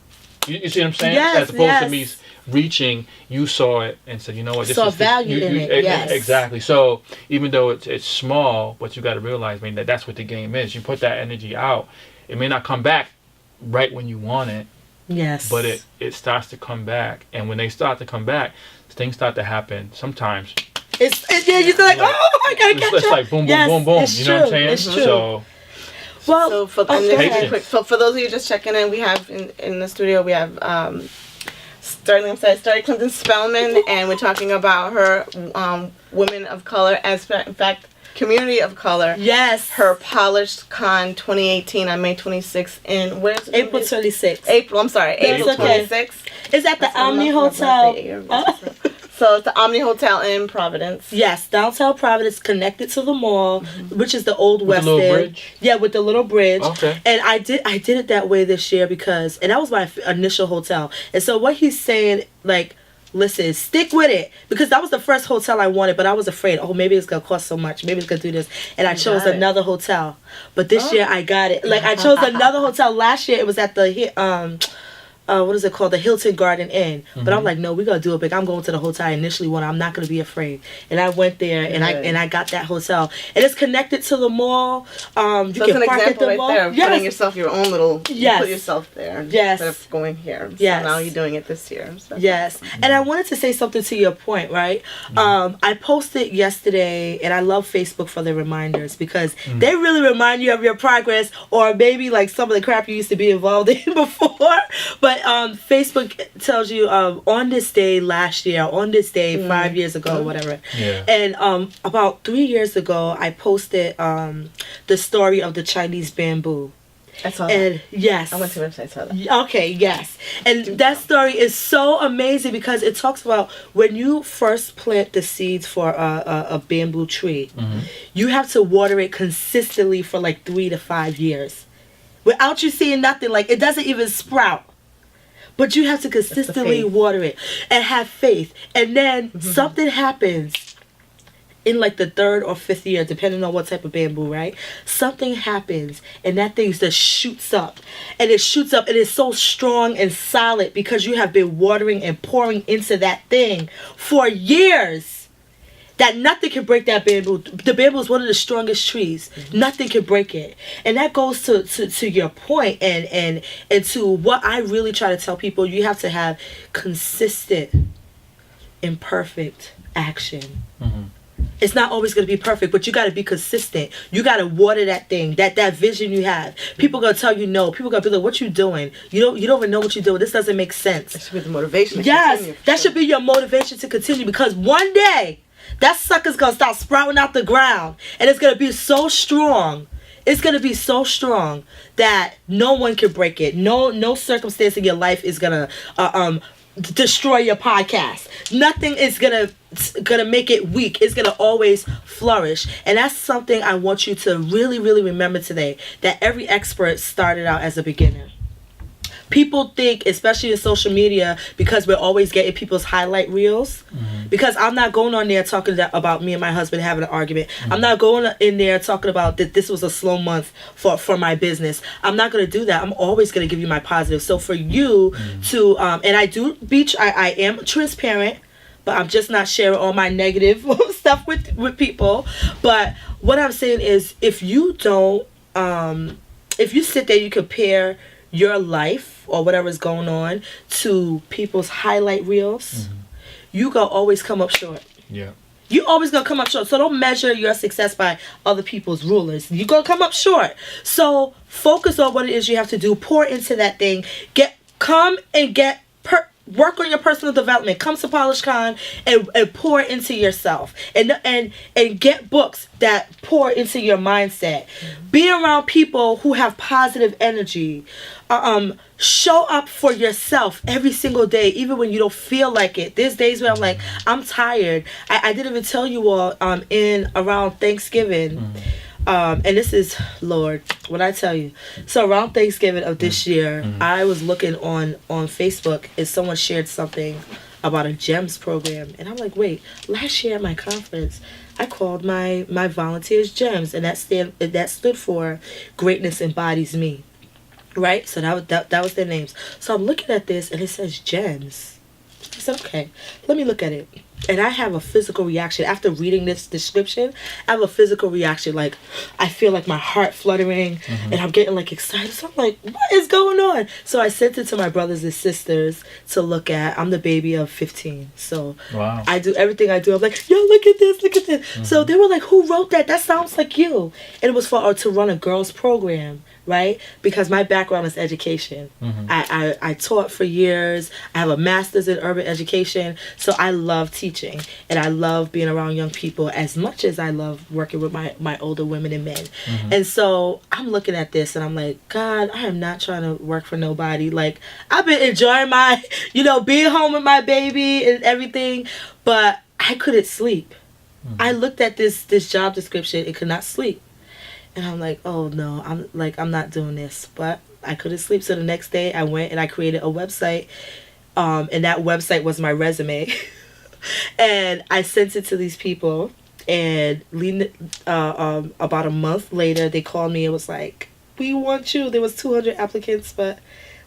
You see what I'm saying? Yes, As opposed yes. to me reaching, you saw it and said, you know what, this saw is value in it. Yes. Exactly. So even though it's small, but you got to realize, man, that's what the game is. You put that energy out, it may not come back right when you want it. Yes. But it starts to come back, and when they start to come back, things start to happen. Sometimes it's you're like, oh, I gotta catch it's up. like boom, boom, Yes, boom, boom. it's You know what I'm true, saying? it's true. So, well, so for, and just quick, so for those of you just checking in, we have in the studio we have Sterling Clinton-Spellman, and we're talking about her women of color, as in fact community of color. Yes. Her Polished Con 2018 on May 26th in where's it? April 26th. April 26th. It's at the Omni Hotel. So it's the Omni Hotel in Providence. Yes, downtown Providence, connected to the mall, which is the old West End. Bridge. Yeah, with the little bridge. Okay. And I did it that way this year because, and that was my initial hotel. And so what he's saying, like, listen, stick with it, because that was the first hotel I wanted, but I was afraid, oh, maybe it's gonna cost so much, maybe it's gonna do this, and I chose another hotel. But this year I got it. Like, I chose another hotel. Last year it was at the what is it called? The Hilton Garden Inn. But I'm like, no, we gotta do it big. I'm going to the hotel I initially wanted. I'm not gonna be afraid. And I went there and I got that hotel. And it's connected to the mall. You so can it's an park example at the right mall. there of putting yourself your own little. You put yourself there. Yes. Instead of going here. Yes. So now you're doing it this year. So yes. And I wanted to say something to your point, right? I posted yesterday, and I love Facebook for the reminders, because they really remind you of your progress, or maybe like some of the crap you used to be involved in before. But Facebook tells you on this day last year, on this day 5 years ago, whatever. Yeah. And about 3 years ago, I posted the story of the Chinese bamboo. I saw And that. yes, I went to the website, saw that. okay, yes. And that story is so amazing because it talks about when you first plant the seeds for a bamboo tree, you have to water it consistently for like 3 to 5 years without you seeing nothing. Like, it doesn't even sprout. But you have to consistently water it and have faith. And then something happens in like the 3rd or 5th year, depending on what type of bamboo, right? Something happens and that thing just shoots up. And it shoots up and it's so strong and solid because you have been watering and pouring into that thing for years. That nothing can break that bamboo. The bamboo is one of the strongest trees. Nothing can break it. And that goes to your point and to what I really try to tell people. You have to have consistent, imperfect action. It's not always going to be perfect, but you got to be consistent. You got to water that thing, that vision you have. People going to tell you no. People going to be like, what you doing? You don't even know what you're doing. This doesn't make sense. That should be the motivation. Yes, that should be your motivation to continue, because one day that sucker's going to start sprouting out the ground, and it's going to be so strong. It's going to be so strong that no one can break it. No circumstance in your life is going to destroy your podcast. Nothing is gonna make it weak. It's gonna always flourish. And that's something I want you to really, really remember today, that every expert started out as a beginner. People think, especially in social media, because we're always getting people's highlight reels, because I'm not going on there talking about me and my husband having an argument. I'm not going in there talking about that this was a slow month for my business. I'm not going to do that. I'm always going to give you my positive. So for you to, and I am transparent, but I'm just not sharing all my negative stuff with people. But what I'm saying is, if you don't, if you sit there, you compare your life or whatever's going on to people's highlight reels, you gonna always come up short. Yeah. You always gonna come up short. So don't measure your success by other people's rulers. You gonna come up short. So focus on what it is you have to do. Pour into that thing. Work on your personal development. Come to PolishCon and pour into yourself. And get books that pour into your mindset. Be around people who have positive energy. Show up for yourself every single day, even when you don't feel like it. There's days where I'm like, I'm tired. I didn't even tell you all in around Thanksgiving. And this is, Lord, when I tell you. So around Thanksgiving of this year, I was looking on Facebook and someone shared something about a GEMS program. And I'm like, wait, last year at my conference, I called my volunteers GEMS, and that stood for Greatness Embodies Me. Right? So that was their names. So I'm looking at this and it says Jens. I said, okay, let me look at it. And I have a physical reaction. After reading this description, I have a physical reaction. Like, I feel like my heart fluttering and I'm getting like excited. So I'm like, what is going on? So I sent it to my brothers and sisters to look at. I'm the baby of 15. So wow. I do everything I do. I'm like, yo, look at this, look at this. So they were like, who wrote that? That sounds like you. And it was for to run a girls program. Right? Because my background is education. I taught for years. I have a master's in urban education. So I love teaching. And I love being around young people as much as I love working with my older women and men. And so I'm looking at this and I'm like, God, I am not trying to work for nobody. Like, I've been enjoying my, being home with my baby and everything. But I couldn't sleep. I looked at this job description and could not sleep. And I'm like, oh no, I'm not doing this. But I couldn't sleep. So the next day I went and I created a website. And that website was my resume. And I sent it to these people. And about a month later, they called me and was like, we want you. There was 200 applicants, but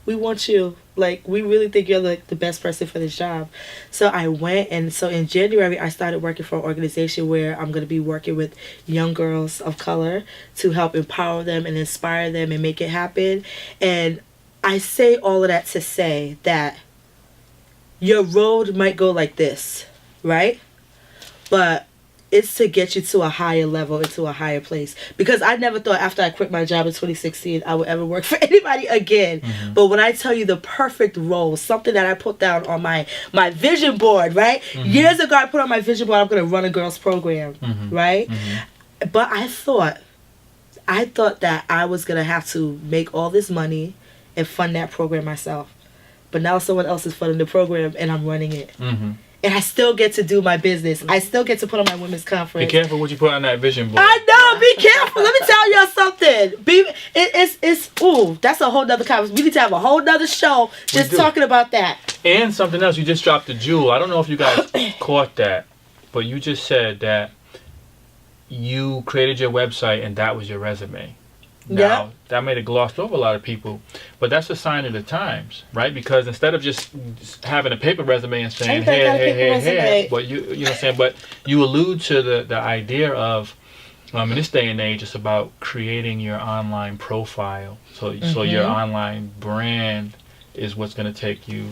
we want you. Like, we really think you're like the best person for this job. So I went, and so in January I started working for an organization where I'm going to be working with young girls of color to help empower them and inspire them and make it happen. And I say all of that to say that your road might go like this, right? But it's to get you to a higher level, into a higher place. Because I never thought after I quit my job in 2016, I would ever work for anybody again. But when I tell you the perfect role, something that I put down on my vision board, right? Years ago, I put on my vision board, I'm going to run a girls program, right? But I thought that I was going to have to make all this money and fund that program myself. But now someone else is funding the program and I'm running it. And I still get to do my business. I still get to put on my women's conference. Be careful what you put on that vision board. I know. Be careful. Let me tell y'all something. That's a whole nother conversation. We need to have a whole nother show just talking about that. And something else, you just dropped a jewel. I don't know if you guys caught that, but you just said that you created your website and that was your resume. Now, that may have glossed over a lot of people, but that's a sign of the times, right? Because instead of just having a paper resume and saying, hey, but you know what I'm saying? But you allude to the idea of, in this day and age, it's about creating your online profile. So your online brand is what's going to take you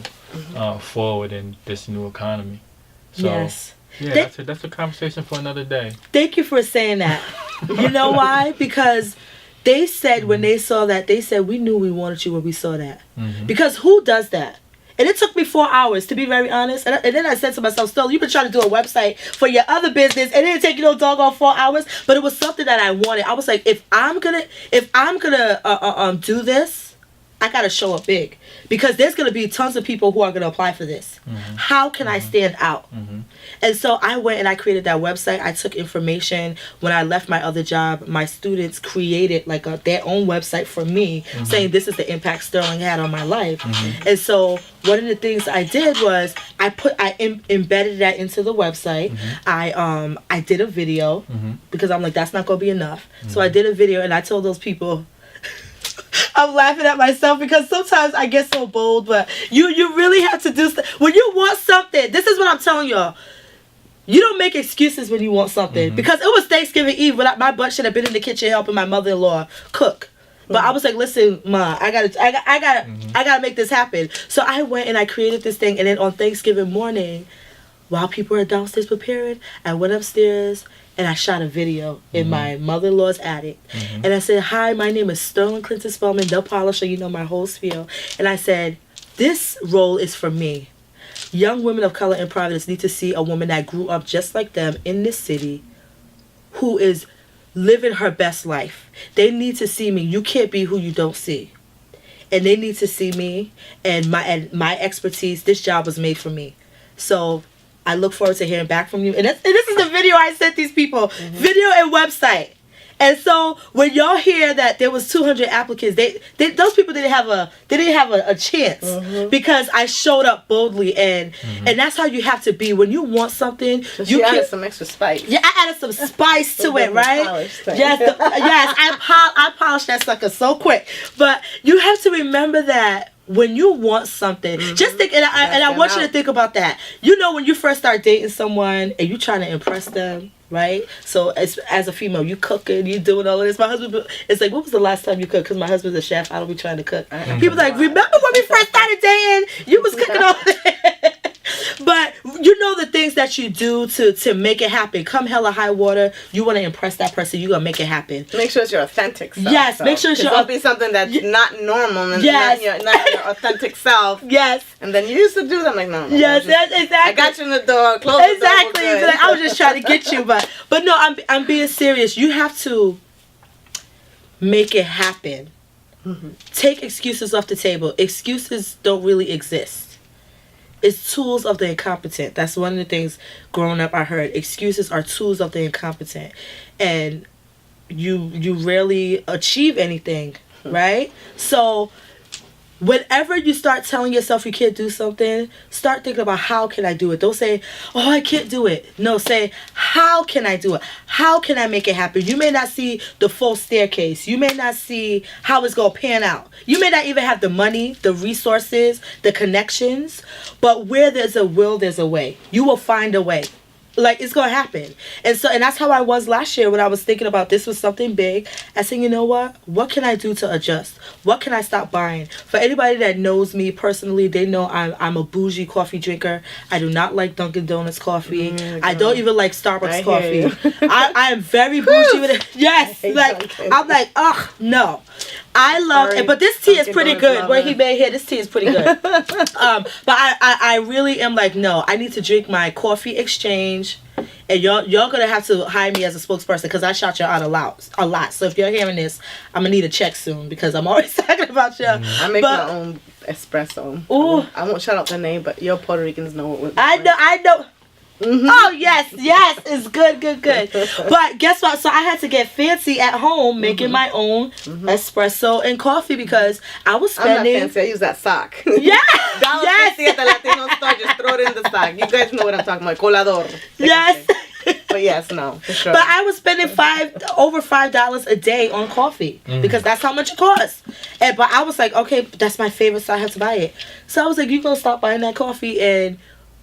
forward in this new economy. So, yes. Yeah, that's a conversation for another day. Thank you for saying that. You know why? Because they said when they saw that, they said, we knew we wanted you when we saw that. Because who does that? And it took me 4 hours, to be very honest. And then I said to myself, Stoll, you've been trying to do a website for your other business, and it didn't take you no doggone 4 hours. But it was something that I wanted. I was like, if I'm gonna do this, I gotta show up big, because there's gonna be tons of people who are gonna apply for this. How can I stand out? And so I went and I created that website. I took information. When I left my other job, my students created like their own website for me, saying this is the impact Sterling had on my life. And so one of the things I did was I embedded that into the website. I did a video because I'm like, that's not gonna be enough. So I did a video and I told those people. I'm laughing at myself because sometimes I get so bold, but you really have to do when you want something. This is what I'm telling y'all. You don't make excuses when you want something, because it was Thanksgiving Eve when my butt should have been in the kitchen helping my mother-in-law cook. But I was like, listen, Ma, I gotta make this happen. So I went and I created this thing, and then on Thanksgiving morning, while people were downstairs preparing, I went upstairs and I shot a video in my mother-in-law's attic. And I said, hi, my name is Sterling Clinton-Spellman, the polisher, you know my whole spiel. And I said, this role is for me. Young women of color in Providence need to see a woman that grew up just like them in this city, who is living her best life. They need to see me. You can't be who you don't see. And they need to see me and my expertise. This job was made for me. So I look forward to hearing back from you. And this is the video I sent these people. Video and website. And so when y'all hear that there was 200 applicants, those people didn't have a chance because I showed up boldly, and that's how you have to be when you want something. So you added some extra spice. Yeah, I added some spice to it, right? Yes, I polished that sucker so quick. But you have to remember that when you want something, just think, and I want you to think about that. You know, when you first start dating someone and you trying to impress them, right? So as a female, you cooking, you doing all of this. My husband, it's like, when was the last time you cooked? Because my husband's a chef. I don't be trying to cook. People like, remember when we first started dating? You was cooking all that. But you know the things that you do to make it happen. Come hell or high water, you want to impress that person, you're going to make it happen. Make sure it's your authentic self. Yes, make sure it's your... Don't be something that's not normal and not your authentic self. Yes. And then you used to do that, like, no. Yes, exactly. I got you in the door, close exactly. the door. Like, I was just trying to get you, but no, I'm being serious. You have to make it happen. Take excuses off the table. Excuses don't really exist. It's tools of the incompetent. That's one of the things growing up I heard. Excuses are tools of the incompetent. And you rarely achieve anything, right? So whenever you start telling yourself you can't do something, start thinking about how can I do it. Don't say, oh, I can't do it. No, say, how can I do it? How can I make it happen? You may not see the full staircase. You may not see how it's going to pan out. You may not even have the money, the resources, the connections. But where there's a will, there's a way. You will find a way. Like, it's gonna happen. And that's how I was last year when I was thinking about this was something big. I said, you know what can I do to adjust? What can I stop buying? For anybody that knows me personally, they know I'm a bougie coffee drinker. I do not like Dunkin' Donuts coffee. I don't even like Starbucks coffee. I am very bougie with it. Yes, like I'm like, ugh, no. I love it, but this tea is pretty good. What he made here, this tea is pretty good. But I really am like, no, I need to drink my coffee exchange, and y'all gonna have to hire me as a spokesperson because I shout y'all out a lot. So if you're hearing this, I'm gonna need a check soon because I'm always talking about y'all. I make my own espresso. Ooh, I won't shout out the name, but your Puerto Ricans know what. I know. Oh yes, it's good. But guess what? So I had to get fancy at home making my own espresso and coffee because I was spending. I'm not fancy. I use that sock. Yeah. Fancy at the Latino store. Just throw it in the sock. You guys know what I'm talking about. Colador. Yes. But yes, no, for sure. But I was spending over $5 a day on coffee because that's how much it costs. But I was like, okay, that's my favorite, so I have to buy it. So I was like, you're gonna stop buying that coffee and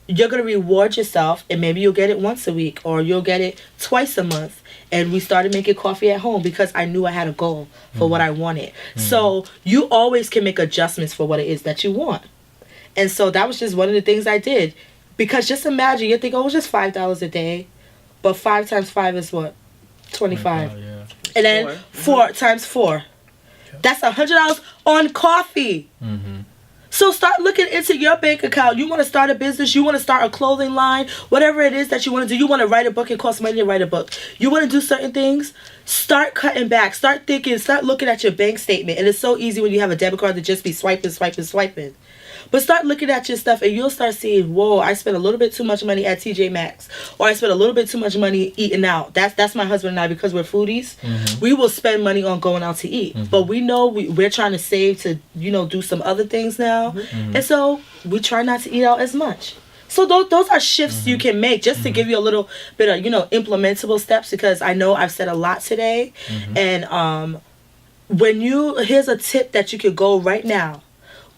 you're going to reward yourself, and maybe you'll get it once a week or you'll get it twice a month. And we started making coffee at home because I knew I had a goal for what I wanted. So you always can make adjustments for what it is that you want. And so that was just one of the things I did. Because just imagine, you think, oh, it's just $5 a day. But 5 times 5 is what? 25. Yeah. And then 4 times 4. That's $100 on coffee. So start looking into your bank account. You want to start a business. You want to start a clothing line. Whatever it is that you want to do. You want to write a book. It costs money to write a book. You want to do certain things. Start cutting back. Start thinking. Start looking at your bank statement. And it's so easy when you have a debit card to just be swiping. But start looking at your stuff and you'll start seeing, whoa, I spent a little bit too much money at TJ Maxx. Or I spent a little bit too much money eating out. That's my husband and I, because we're foodies. We will spend money on going out to eat. But we know we're trying to save to, do some other things now. And so we try not to eat out as much. So those are shifts you can make just to give you a little bit of, implementable steps, because I know I've said a lot today. And here's a tip that you could go right now.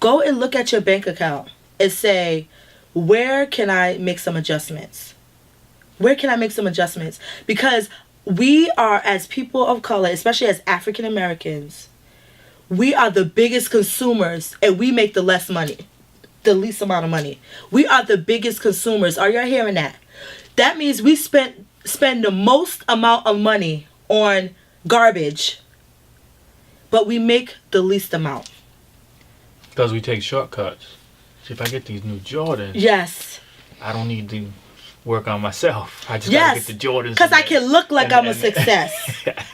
Go and look at your bank account and say, where can I make some adjustments? Where can I make some adjustments? Because we are, as people of color, especially as African Americans, we are the biggest consumers and we make the least amount of money. We are the biggest consumers. Are y'all hearing that? That means we spend the most amount of money on garbage, but we make the least amount. Because we take shortcuts. See, if I get these new Jordans, yes, I don't need to work on myself. I just gotta get the Jordans. Because I can look like I'm a success.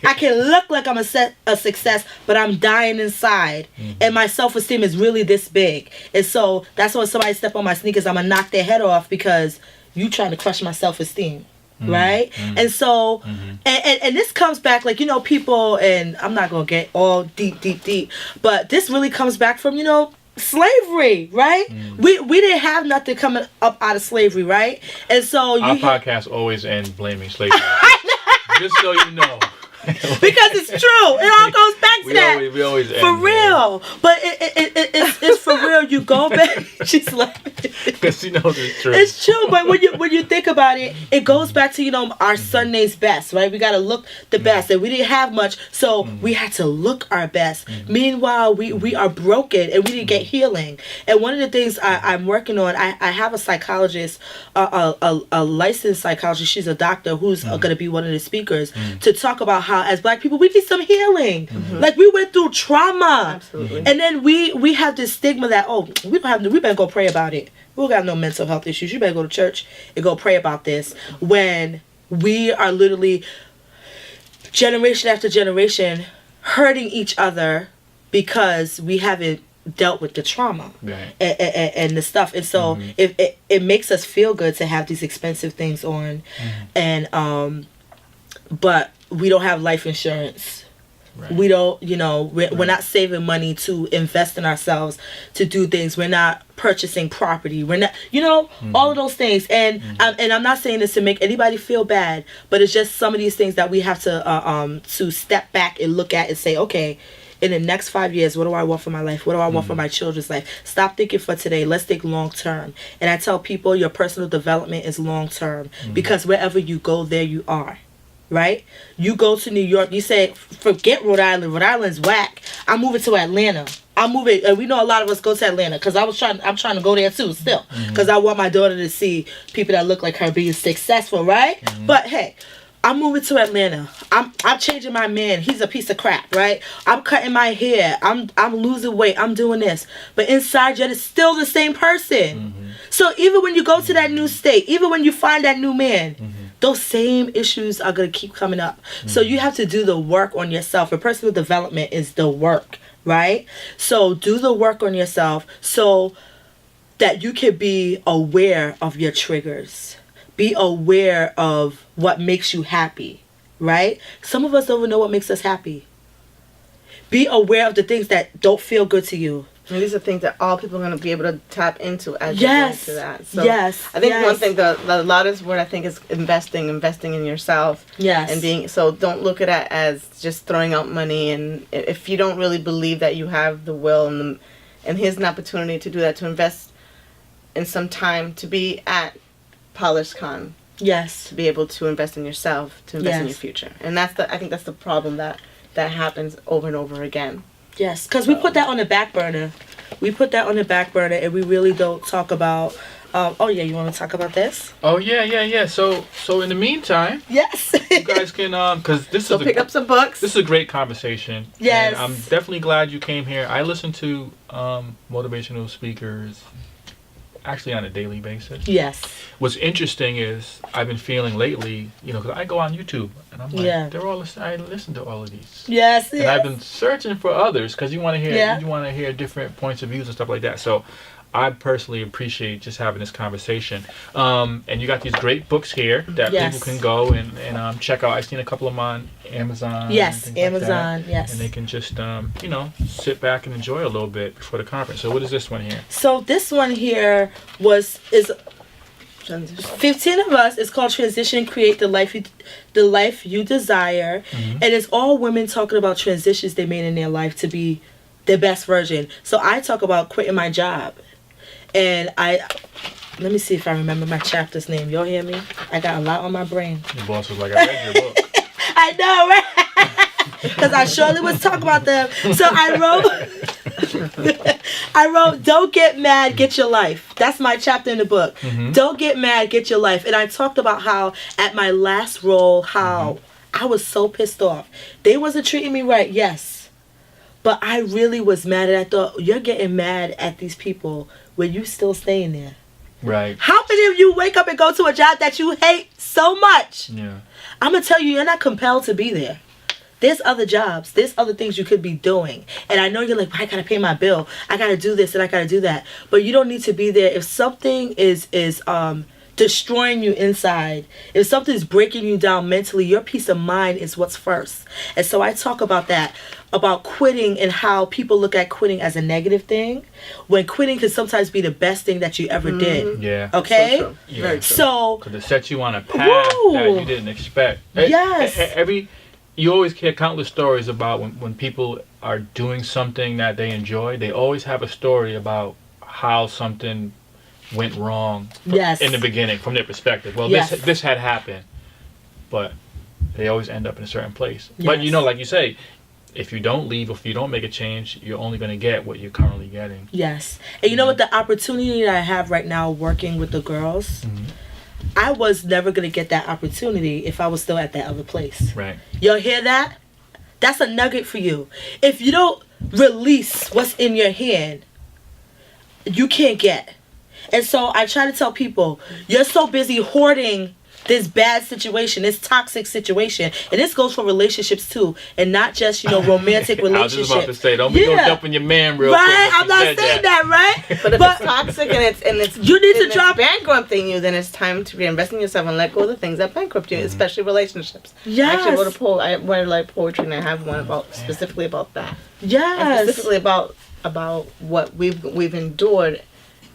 I can look like I'm a success, but I'm dying inside. And my self-esteem is really this big. And so that's when somebody step on my sneakers, I'm going to knock their head off because you trying to crush my self-esteem. right? And so, and this comes back, like, people, and I'm not going to get all deep, but this really comes back from, slavery, right? We didn't have nothing coming up out of slavery, right? And so our podcast always ends blaming slavery. Just so you know. Because it's true. It all goes back to that. We always end for real. But it's for real. You go back. She's like, because she knows it's true. It's true. But when you think about it, it goes back to our Sunday's best, right? We got to look the best, and we didn't have much, so we had to look our best. Meanwhile, we are broken, and we didn't get healing. And one of the things I'm working on, I have a psychologist, a licensed psychologist. She's a doctor who's going to be one of the speakers to talk about how, as Black people, we need some healing. Like, we went through trauma. Absolutely. And then we have this stigma that, we better go pray about it. We don't got no mental health issues. You better go to church and go pray about this. When we are literally, generation after generation, hurting each other because we haven't dealt with the trauma and the stuff. And so it makes us feel good to have these expensive things on. And but we don't have life insurance. Right. We don't, we're not saving money to invest in ourselves, to do things. We're not purchasing property. We're not, all of those things. And I'm not saying this to make anybody feel bad, but it's just some of these things that we have to step back and look at and say, okay, in the next 5 years, what do I want for my life? What do I want for my children's life? Stop thinking for today. Let's think long term. And I tell people, your personal development is long term, because wherever you go, there you are. Right? You go to New York, you say, forget Rhode Island. Rhode Island's whack. I'm moving to Atlanta. I'm moving, and we know a lot of us go to Atlanta, because I'm trying to go there too still, because I want my daughter to see people that look like her being successful, right? But hey, I'm moving to Atlanta. I'm changing my man. He's a piece of crap, right? I'm cutting my hair. I'm losing weight. I'm doing this. But inside you're still the same person. So even when you go to that new state, even when you find that new man, those same issues are going to keep coming up. So you have to do the work on yourself. And personal development is the work, right? So do the work on yourself so that you can be aware of your triggers. Be aware of what makes you happy, right? Some of us don't even know what makes us happy. Be aware of the things that don't feel good to you. And these are things that all people are going to be able to tap into as they get into that. So I think one thing, the loudest word I think is investing in yourself. Yes. And so don't look at it as just throwing out money. And if you don't really believe that you have the will and here's an opportunity to do that, to invest in some time, to be at PolishCon. Yes. To be able to invest in yourself, to invest in your future. And I think that's the problem that happens over and over again. Yes, because we put that on the back burner. And we really don't talk about. You want to talk about this? Oh yeah. So in the meantime, yes, you guys can because this is pick up some books. This is a great conversation. Yes, and I'm definitely glad you came here. I listen to motivational speakers actually on a daily basis. Yes. What's interesting is I've been feeling lately, because I go on YouTube and I'm like, I listen to all of these. Yes. And I've been searching for others because you want to hear different points of views and stuff like that. So I personally appreciate just having this conversation. And you got these great books here that people can go and check out. I've seen a couple of them on Amazon. Yes, Amazon, like yes. And they can just, sit back and enjoy a little bit before the conference. So what is this one here? So this one here is 15 of us. It's called Transition, Create the Life You Desire. And it's all women talking about transitions they made in their life to be their best version. So I talk about quitting my job. And let me see if I remember my chapter's name. Y'all hear me? I got a lot on my brain. Your boss was like, I read your book. I know, right? Because I surely was talking about them. So I wrote, don't get mad, get your life. That's my chapter in the book. Don't get mad, get your life. And I talked about how at my last role, how I was so pissed off. They wasn't treating me right, yes. But I really was mad, and I thought, you're getting mad at these people when you still staying there. Right. How many of you wake up and go to a job that you hate so much? Yeah. I'm going to tell you, you're not compelled to be there. There's other jobs. There's other things you could be doing. And I know you're like, I got to pay my bill. I got to do this and I got to do that. But you don't need to be there. If something is destroying you inside, if something's breaking you down mentally, your peace of mind is what's first. And so I talk about that, about quitting and how people look at quitting as a negative thing, when quitting can sometimes be the best thing that you ever did. Yeah. Okay? So true. Yeah. Very true. So, Because it sets you on a path that you didn't expect. Yes. You always hear countless stories about when people are doing something that they enjoy, they always have a story about how something went wrong in the beginning from their perspective. Well, this had happened, but they always end up in a certain place. Yes. But, you know, like you say, if you don't leave, if you don't make a change, you're only going to get what you're currently getting. Yes. And you know what, the opportunity that I have right now working with the girls, I was never going to get that opportunity if I was still at that other place. Right. Y'all hear that? That's a nugget for you. If you don't release what's in your hand, you can't get. And so I try to tell people, you're so busy hoarding this bad situation, this toxic situation, and this goes for relationships too, and not just, you know, romantic relationships. I was just about to say, don't be dumping your man real quick. Right, I'm not saying that, right? But if it's toxic and it's you need to drop bankrupting you, then it's time to reinvest in yourself and let go of the things that bankrupt you, especially relationships. Yes. I actually wrote a poem. I write poetry, and I have one specifically about that. Yes. And specifically about what we've endured,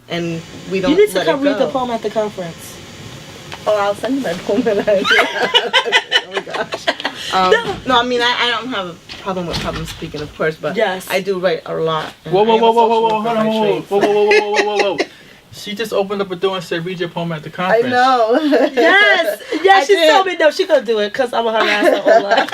and we don't. You need to let come it read the go. poem at the conference. Oh, I'll send you my poem. Oh my gosh. No, I mean I don't have a problem with public speaking, of course, but yes. I do write a lot. Whoa, hold on, whoa. She just opened up a door and said, read your poem at the conference. I know. Yes, she told me no, she gonna do it because I'm gonna harass her all life.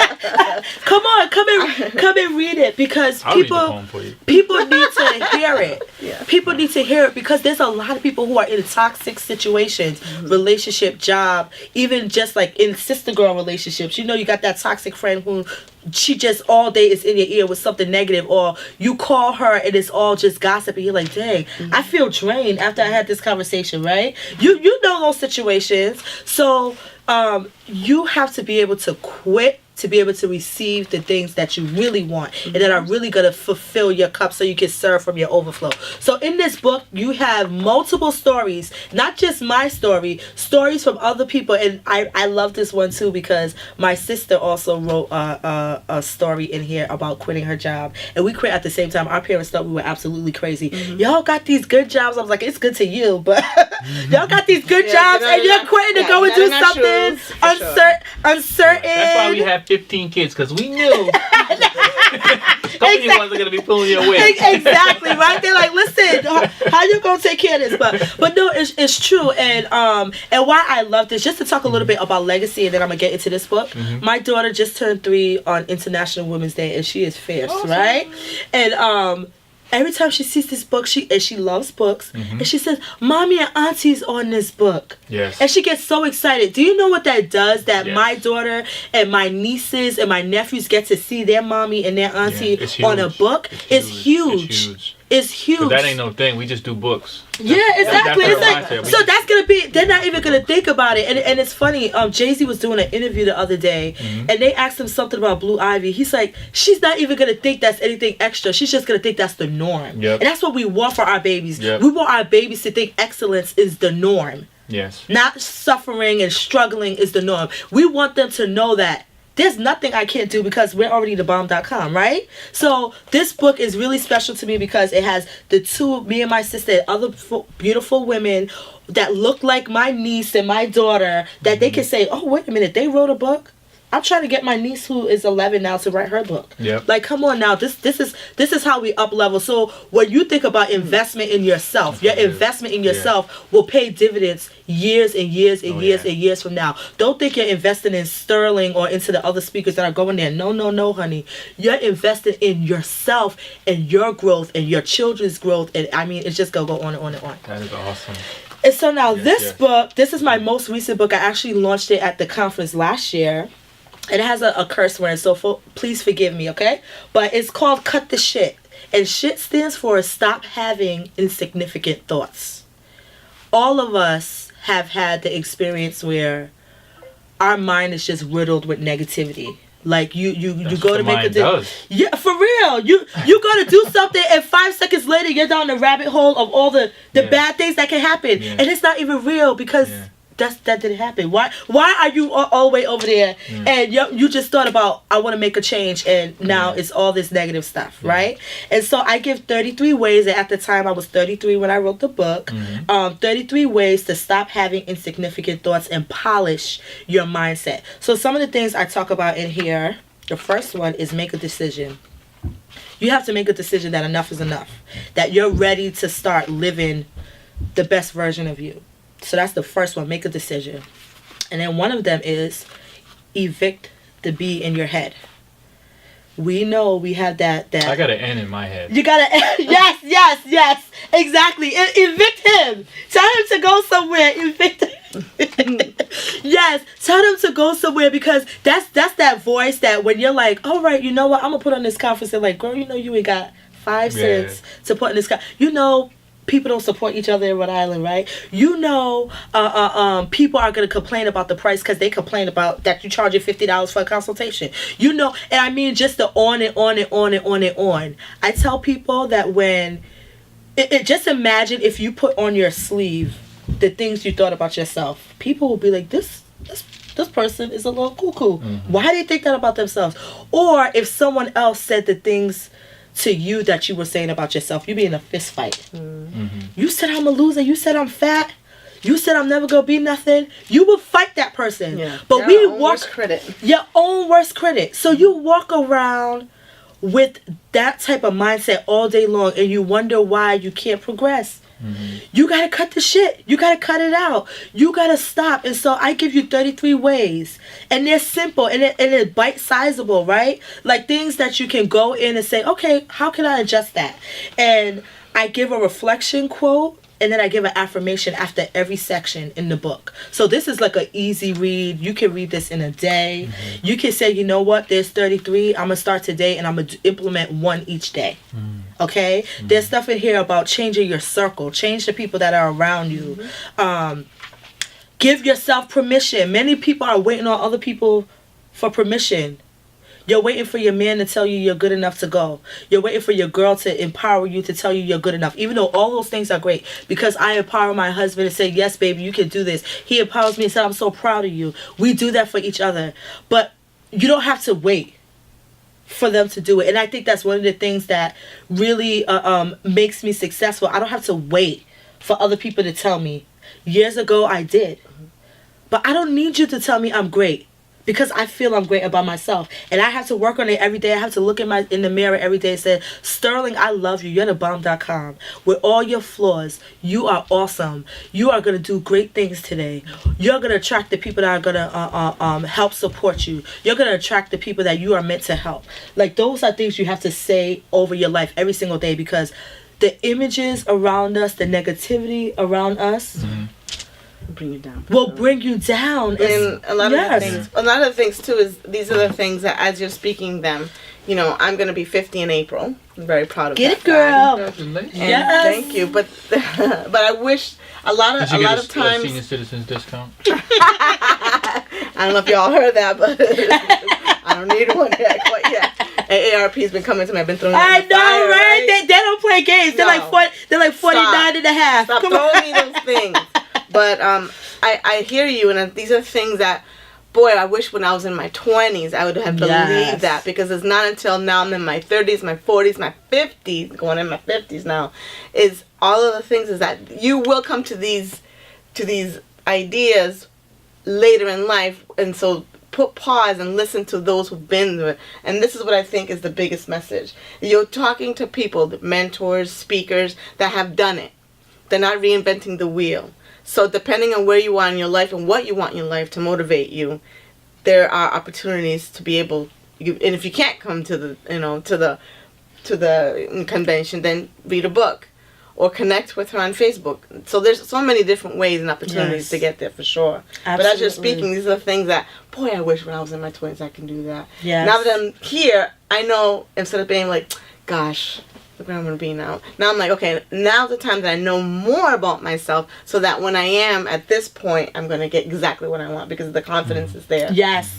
come and read it because I'll read the poem for you. people need to hear it. Yeah. People need to hear it because there's a lot of people who are in toxic situations, relationship, job, even just like in sister girl relationships. You know, you got that toxic friend who she just all day is in your ear with something negative, or you call her and it's all just gossip and you're like, dang, I feel drained after I had this conversation, right? You know those situations. So you have to be able to quit to be able to receive the things that you really want and that are really going to fulfill your cup so you can serve from your overflow. So in this book, you have multiple stories, not just my story, stories from other people. And I love this one too because my sister also wrote a story in here about quitting her job. And we quit at the same time. Our parents thought we were absolutely crazy. Y'all got these good jobs. I was like, it's good to you, but y'all got these good jobs and you're quitting to go and do something uncertain. That's why we have 15 kids, because we knew company wasn't going to be pulling your weight. Exactly, right? They're like, listen, how you going to take care of this? But no, it's true. And why I love this, just to talk a little bit about legacy, and then I'm going to get into this book. My daughter just turned 3 on International Women's Day, and she is fierce, right? And every time she sees this book, she loves books, and she says, Mommy and Auntie's on this book. Yes. And she gets so excited. Do you know what that does? That my daughter and my nieces and my nephews get to see their mommy and their auntie on a book. It's huge. It's huge. But that ain't no thing. We just do books. Yeah, exactly. That's it's like, so that's gonna be. They're not even gonna think about it. And it's funny. Jay-Z was doing an interview the other day, and they asked him something about Blue Ivy. He's like, she's not even gonna think that's anything extra. She's just gonna think that's the norm. Yep. And that's what we want for our babies. Yep. We want our babies to think excellence is the norm. Yes. Not suffering and struggling is the norm. We want them to know that there's nothing I can't do because we're already thebomb.com, right? So this book is really special to me because it has me and my sister, and other beautiful women that look like my niece and my daughter, that they can say, oh, wait a minute, they wrote a book? I'm trying to get my niece who is 11 now to write her book. Yep. Like, come on now, this is how we up level. So when you think about investment in yourself, your investment in yourself will pay dividends years and years and years and years from now. Don't think you're investing in Sterling or into the other speakers that are going there. No, honey. You're investing in yourself and your growth and your children's growth. And I mean, it's just gonna go on and on and on. That is awesome. And so now this book, this is my most recent book. I actually launched it at the conference last year. It has a curse word, so please forgive me, okay? But it's called Cut the Shit. And shit stands for stop having insignificant thoughts. All of us have had the experience where our mind is just riddled with negativity. Like you go to make a decision. Yeah, for real. You go to do something and 5 seconds later you're down the rabbit hole of all the bad things that can happen. Yeah. And it's not even real because that didn't happen? Why are you all the way over there and you just thought about, I want to make a change, and now it's all this negative stuff, right? And so I give 33 ways, and at the time I was 33 when I wrote the book, 33 ways to stop having insignificant thoughts and polish your mindset. So some of the things I talk about in here, the first one is make a decision. You have to make a decision that enough is enough, that you're ready to start living the best version of you. So that's the first one, make a decision. And then one of them is evict the bee in your head. We know we have that. I got an N in my head. You got to, yes, exactly. Evict him. Tell him to go somewhere. Evict him. Yes, tell them to go somewhere, because that's that voice that when you're like, all right, you know what, I'm going to put on this conference, and like, girl, you know you ain't got 5 cents to put in this conference. You know, people don't support each other in Rhode Island, right? You know, people are going to complain about the price because they complain about that you charge $50 for a consultation. You know, and I mean just the on and on and on and on and on. I tell people that when, just imagine if you put on your sleeve the things you thought about yourself. People will be like, this person is a little cuckoo. Why do they think that about themselves? Or if someone else said the things to you that you were saying about yourself, you be in a fist fight. You said I'm a loser. You said I'm fat. You said I'm never gonna be nothing. You will fight that person. But your own worst critic. So you walk around with that type of mindset all day long, and you wonder why you can't progress. You gotta cut the shit. You gotta cut it out. You gotta stop. And so I give you 33 ways, and they're simple, and it's bite-sizable, right? Like things that you can go in and say, okay, how can I adjust that? And I give a reflection quote, and then I give an affirmation after every section in the book. So this is like an easy read. You can read this in a day. You can say, you know what, there's 33. I'm going to start today, and I'm going to implement one each day. Okay? There's stuff in here about changing your circle. Change the people that are around you. Give yourself permission. Many people are waiting on other people for permission. You're waiting for your man to tell you you're good enough to go. You're waiting for your girl to empower you to tell you you're good enough. Even though all those things are great. Because I empower my husband and say, yes, baby, you can do this. He empowers me and says, I'm so proud of you. We do that for each other. But you don't have to wait for them to do it. And I think that's one of the things that really makes me successful. I don't have to wait for other people to tell me. Years ago, I did. But I don't need you to tell me I'm great. Because I feel I'm great about myself. And I have to work on it every day. I have to look in the mirror every day and say, Sterling, I love you. You're the bomb.com. With all your flaws, you are awesome. You are going to do great things today. You're going to attract the people that are going to help support you. You're going to attract the people that you are meant to help. Like, those are things you have to say over your life every single day, because the images around us, the negativity around us, bring you down. Will bring you down. And a lot of the things too is these are the things that as you're speaking them, you know, I'm gonna be 50 in April. I'm very proud of that. Get it, girl. Yes. Thank you. But I wish a lot of times. Senior citizens discount? I don't know if y'all heard that, but I don't need one yet. Quite yet. AARP's been coming to me. I've been throwing. I know, fire, right? They don't play games. No. They're like 49 and a half. Stop throwing me those things. But I hear you, and these are things that, boy, I wish when I was in my 20s I would have believed that, because it's not until now I'm in my 30s, my 40s, my 50s, going in my 50s now, is all of the things is that you will come to these ideas later in life, and so put pause and listen to those who've been through it. And this is what I think is the biggest message. You're talking to people, mentors, speakers that have done it. They're not reinventing the wheel. So depending on where you are in your life and what you want in your life to motivate you, there are opportunities to be able. And if you can't come to the convention, then read a book, or connect with her on Facebook. So there's so many different ways and opportunities to get there for sure. Absolutely. But as you're speaking, these are the things that, boy, I wish when I was in my 20s I can do that. Yes. Now that I'm here, I know instead of being like, gosh, look where I'm going to be now. Now I'm like, okay, now's the time that I know more about myself, so that when I am at this point, I'm going to get exactly what I want, because the confidence is there. Yes.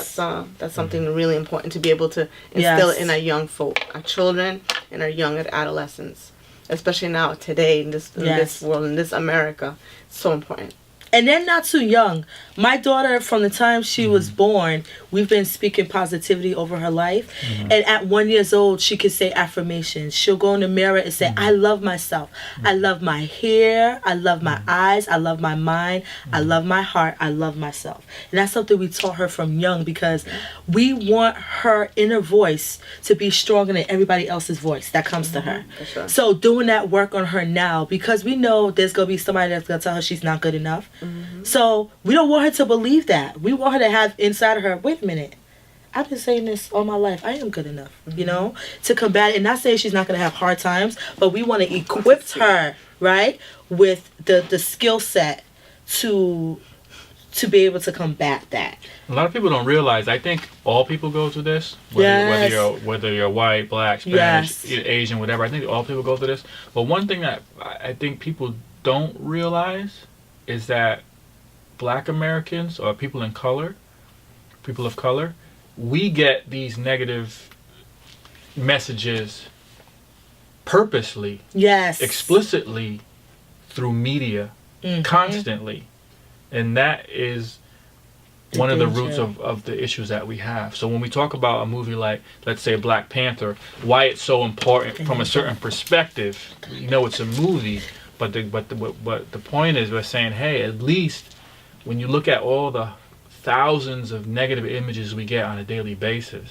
So that's something really important to be able to instill in our young folk, our children, and our young adolescents, especially now today in this world, in this America. It's so important. And they're not too young. My daughter, from the time she was born, we've been speaking positivity over her life. And at 1 year old, she can say affirmations. She'll go in the mirror and say, I love myself. I love my hair. I love my eyes. I love my mind. I love my heart. I love myself. And that's something we taught her from young, because we want her inner voice to be stronger than everybody else's voice that comes to her. Sure. So doing that work on her now, because we know there's going to be somebody that's going to tell her she's not good enough. So we don't want her to believe that. We want her to have inside of her, wait a minute, I've been saying this all my life. I am good enough, you know, to combat it. And not saying she's not going to have hard times, but we want to equip her, right, with the skill set to be able to combat that. A lot of people don't realize, I think all people go through this, whether you're white, black, Spanish, Asian, whatever. I think all people go through this. But one thing that I think people don't realize is that Black Americans, or people of color, we get these negative messages purposely, explicitly, through media, constantly. And that is one of the roots of the issues that we have. So when we talk about a movie like, let's say, Black Panther, why it's so important from a certain perspective, you know, it's a movie, but the point is, we're saying, hey, at least when you look at all the thousands of negative images we get on a daily basis,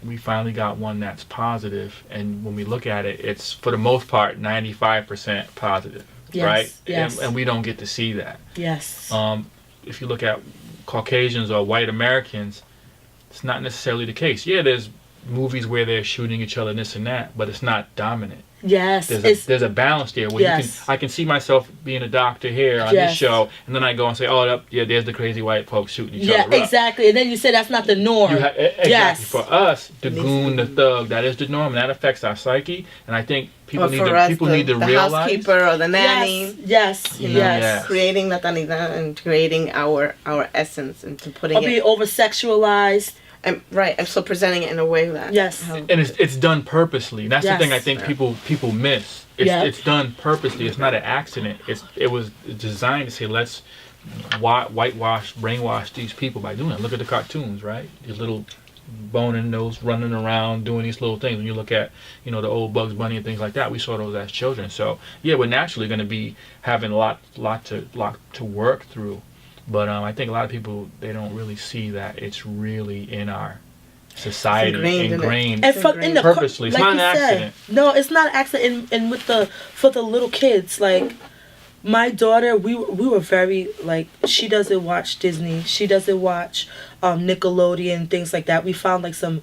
we finally got one that's positive. And when we look at it, it's for the most part 95% positive, right? And we don't get to see that. If you look at Caucasians or white Americans, it's not necessarily the case. Yeah, there's movies where they're shooting each other and this and that, but it's not dominant. There's a balance there where I can see myself being a doctor here on this show, and then I go and say, oh, there's the crazy white folks shooting each other. Exactly. And then you say that's not the norm. Exactly. For us, the goon, the thug, that is the norm, and that affects our psyche. And I think people need to realize. The housekeeper or the nanny. Creating la tanida and creating our essence into putting be over-sexualized. And so presenting it in a way that and it's done purposely. That's the thing I think people miss. It's done purposely. It's not an accident. It was designed to say, let's whitewash, brainwash these people by doing it. Look at the cartoons, right? These little boning nose running around doing these little things. When you look at, you know, the old Bugs Bunny and things like that, we saw those as children. So we're naturally going to be having a lot to work through. But I think a lot of people, they don't really see that it's really in our society, ingrained purposely. It's not an accident. No, it's not an accident. And for the little kids, like my daughter, we were very, like, she doesn't watch Disney. She doesn't watch Nickelodeon, things like that. We found like some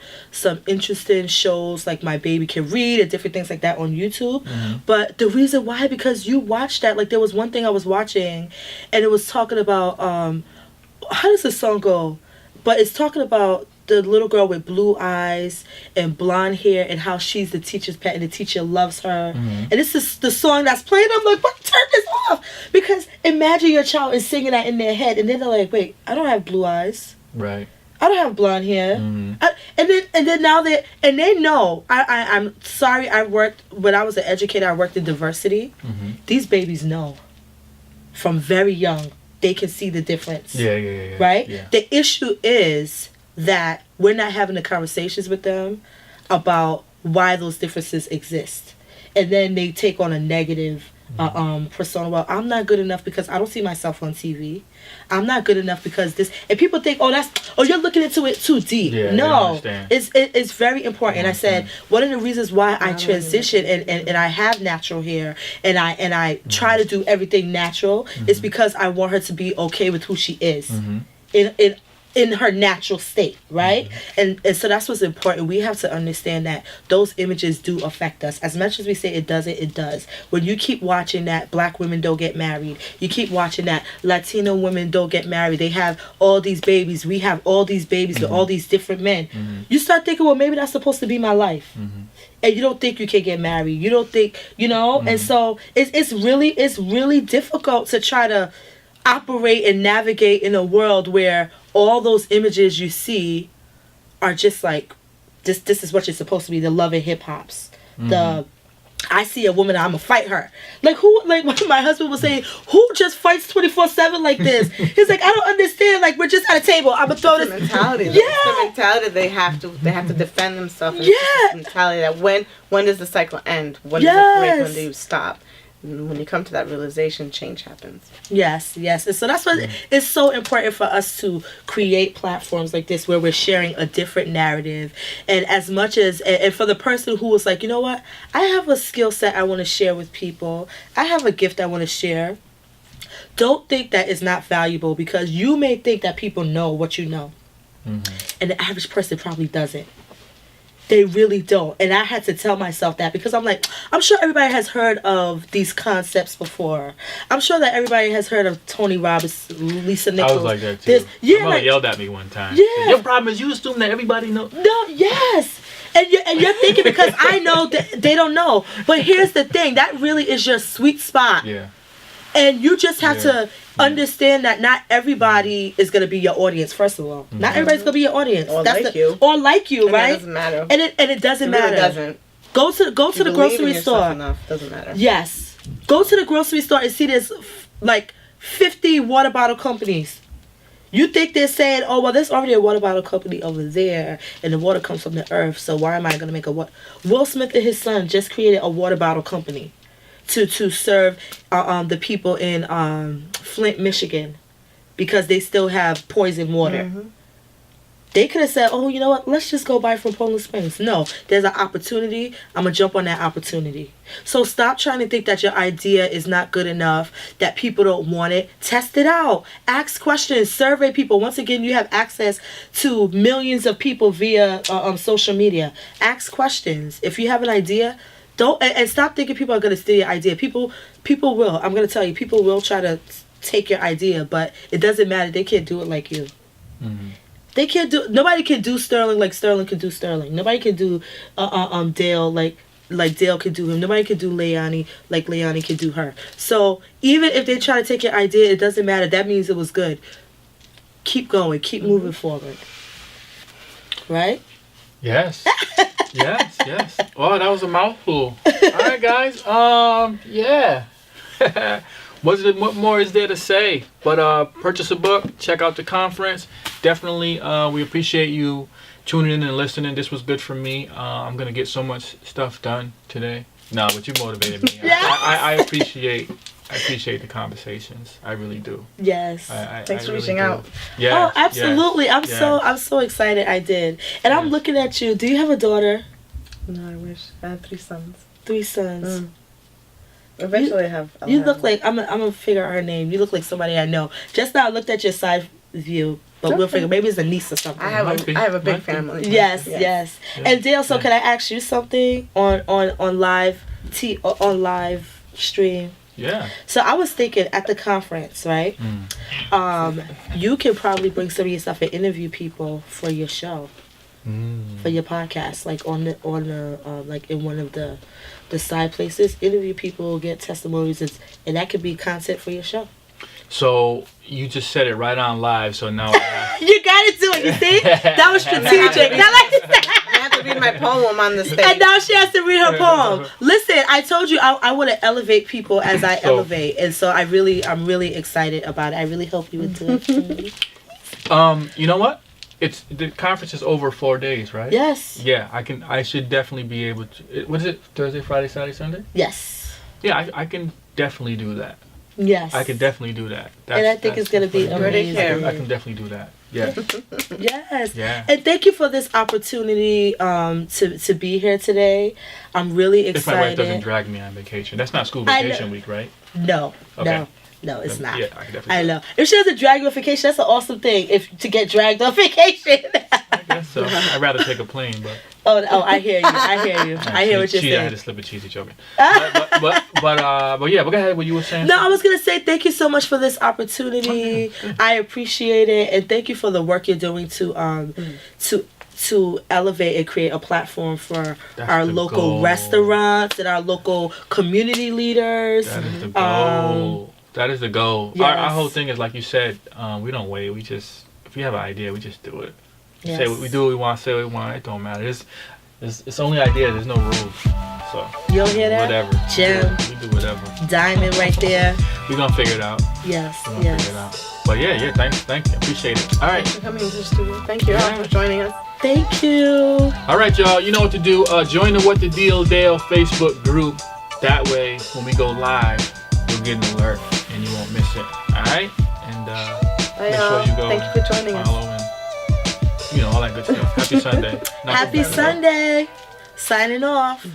interesting shows like My Baby Can Read and different things like that on YouTube. But the reason why, because you watch that, like there was one thing I was watching and it was talking about how does the song go? But it's talking about the little girl with blue eyes and blonde hair and how she's the teacher's pet and the teacher loves her. And this is the song that's playing. I'm like, what? Turn this off. Because imagine your child is singing that in their head and then they're like, wait, I don't have blue eyes. Right. I don't have blonde hair. And then now they know. I'm sorry. When I was an educator, I worked in diversity. These babies know from very young. They can see the difference. Right? Yeah. The issue is that we're not having the conversations with them about why those differences exist. And then they take on a negative persona. Well, I'm not good enough because I don't see myself on TV. I'm not good enough because this, and people think, you're looking into it too deep. No, it's very important. And I said, one of the reasons why I transition and I have natural hair and I try to do everything natural is because I want her to be okay with who she is in her natural state, right? And so that's what's important. We have to understand that those images do affect us. As much as we say it doesn't, it does. When you keep watching that Black women don't get married, you keep watching that Latino women don't get married, they have all these babies, we have all these babies with all these different men, you start thinking, well, maybe that's supposed to be my life. And you don't think you can get married. You don't think, and so it's really difficult to try to operate and navigate in a world where all those images you see are just like this is what you're supposed to be, the love and hip hops, the I see a woman, I'm gonna fight her. Like who? Like my husband was saying, who just fights 24/7 like this? He's like, I don't understand. Like we're just at a table. I'm gonna throw this mentality. Yeah, it's the mentality they have to defend themselves. And it's the mentality that when does the cycle end? When does it break? When do you stop? And when you come to that realization, change happens. Yes. And so that's what it's so important for us to create platforms like this where we're sharing a different narrative. And as much as, and for the person who was like, you know what, I have a skill set I want to share with people. I have a gift I want to share. Don't think that it's not valuable, because you may think that people know what you know. Mm-hmm. And the average person probably doesn't. They really don't. And I had to tell myself that, because I'm like, I'm sure everybody has heard of these concepts before. I'm sure that everybody has heard of Tony Robbins, Lisa Nichols. I was like that too. My mother yelled at me one time. Yeah. Your problem is you assume that everybody knows. No, yes. And you're thinking, because I know that they don't know. But here's the thing. That really is your sweet spot. Yeah. And you just have to understand that not everybody is going to be your audience, first of all. Mm-hmm. Not everybody's going to be your audience. Or like you. Or like you, and right? That doesn't matter. And it doesn't matter. It doesn't. Go to the grocery store. Enough. Doesn't matter. Yes. Go to the grocery store and see there's like 50 water bottle companies. You think they're saying, oh, well, there's already a water bottle company over there, and the water comes from the earth, so why am I going to make a water? Will Smith and his son just created a water bottle company to serve the people in Flint, Michigan, because they still have poison water. Mm-hmm. They could have said, oh, you know what, let's just go buy from Poland Springs. No, there's an opportunity. I'm going to jump on that opportunity. So stop trying to think that your idea is not good enough, that people don't want it. Test it out. Ask questions. Survey people. Once again, you have access to millions of people via social media. Ask questions. If you have an idea, don't, and stop thinking people are going to steal your idea. People will. I'm going to tell you, people will try to take your idea, but it doesn't matter. They can't do it like you. Mm-hmm. They can't do. Nobody can do Sterling like Sterling can do Sterling. Nobody can do Dale like Dale can do him. Nobody can do Leonie like Leonie can do her. So even if they try to take your idea, it doesn't matter. That means it was good. Keep going. Keep moving forward. Right? Yes. yes. Oh, that was a mouthful. All right, guys. Yeah. What more is there to say? But purchase a book. Check out the conference. Definitely, we appreciate you tuning in and listening. This was good for me. I'm gonna get so much stuff done today. No, but you motivated me. Yes. I appreciate the conversations. I really do. Yes. Thanks for reaching out. Yeah. Oh, absolutely. Yes. I'm so excited. I did. And I'm looking at you. Do you have a daughter? No, I wish. I have 3 sons. 3 sons. Mm. Eventually, you look like I'm gonna figure out her name. You look like somebody I know. Just now, I looked at your side view, but we'll figure. Maybe it's a niece or something. I have a big family. Yes. And Dale, so can I ask you something on live stream? Yeah. So I was thinking at the conference, right? You can probably bring some of your stuff and interview people for your show, for your podcast, like on the like in one of the side places. Interview people, get testimonies, and that could be content for your show. So you just said it right on live. So now you got to do it. You see, that was strategic. I have to read my poem on the stage. And now she has to read her poem. Listen, I told you I want to elevate people as I elevate, and so I'm really excited about it. I really hope you would do it. You know what? The conference is over 4 days, right? Yes. Yeah, I should definitely be able to. What is it? Thursday, Friday, Saturday, Sunday? Yes. Yeah, I can definitely do that. Yes. I can definitely do that. And I think it's going to be amazing. I can definitely do that. Yeah. Yes. Yeah. And thank you for this opportunity to be here today. I'm really excited. If my wife doesn't drag me on vacation. That's not school vacation week, right? No. Okay. No, it's not. Yeah, I can definitely. I know. If she doesn't drag you on vacation, that's an awesome thing. To get dragged on vacation. I guess so. I'd rather take a plane, but. Oh, I hear you. I hear what you're saying. I had to slip a cheesy joking. But yeah, go ahead. What you were saying? No, I was gonna say thank you so much for this opportunity. Okay, I appreciate it, and thank you for the work you're doing to elevate and create a platform for our local restaurants and our local community leaders. That is the goal. That is the goal. Yes. Our whole thing is, like you said, we don't wait. We just, if we have an idea, we just do it. Yes. Say what we do, what we want, say what we want. It don't matter. It's only ideas. There's no rules. So You don't hear that? whatever. Gem. We do whatever. Diamond right there. We're gonna figure it out. Yes. We're gonna figure it out. But yeah, thank you. Appreciate it. All right. Thanks for coming into the studio. Thank you all for joining us. Thank you. All right, y'all. You know what to do. Join the What the Deal Dale Facebook group. That way, when we go live, you'll get an alert and you won't miss it. All right? And make sure you go. Thank you for joining us. Follow and all that good stuff. Happy Sunday. Happy Sunday. Signing off.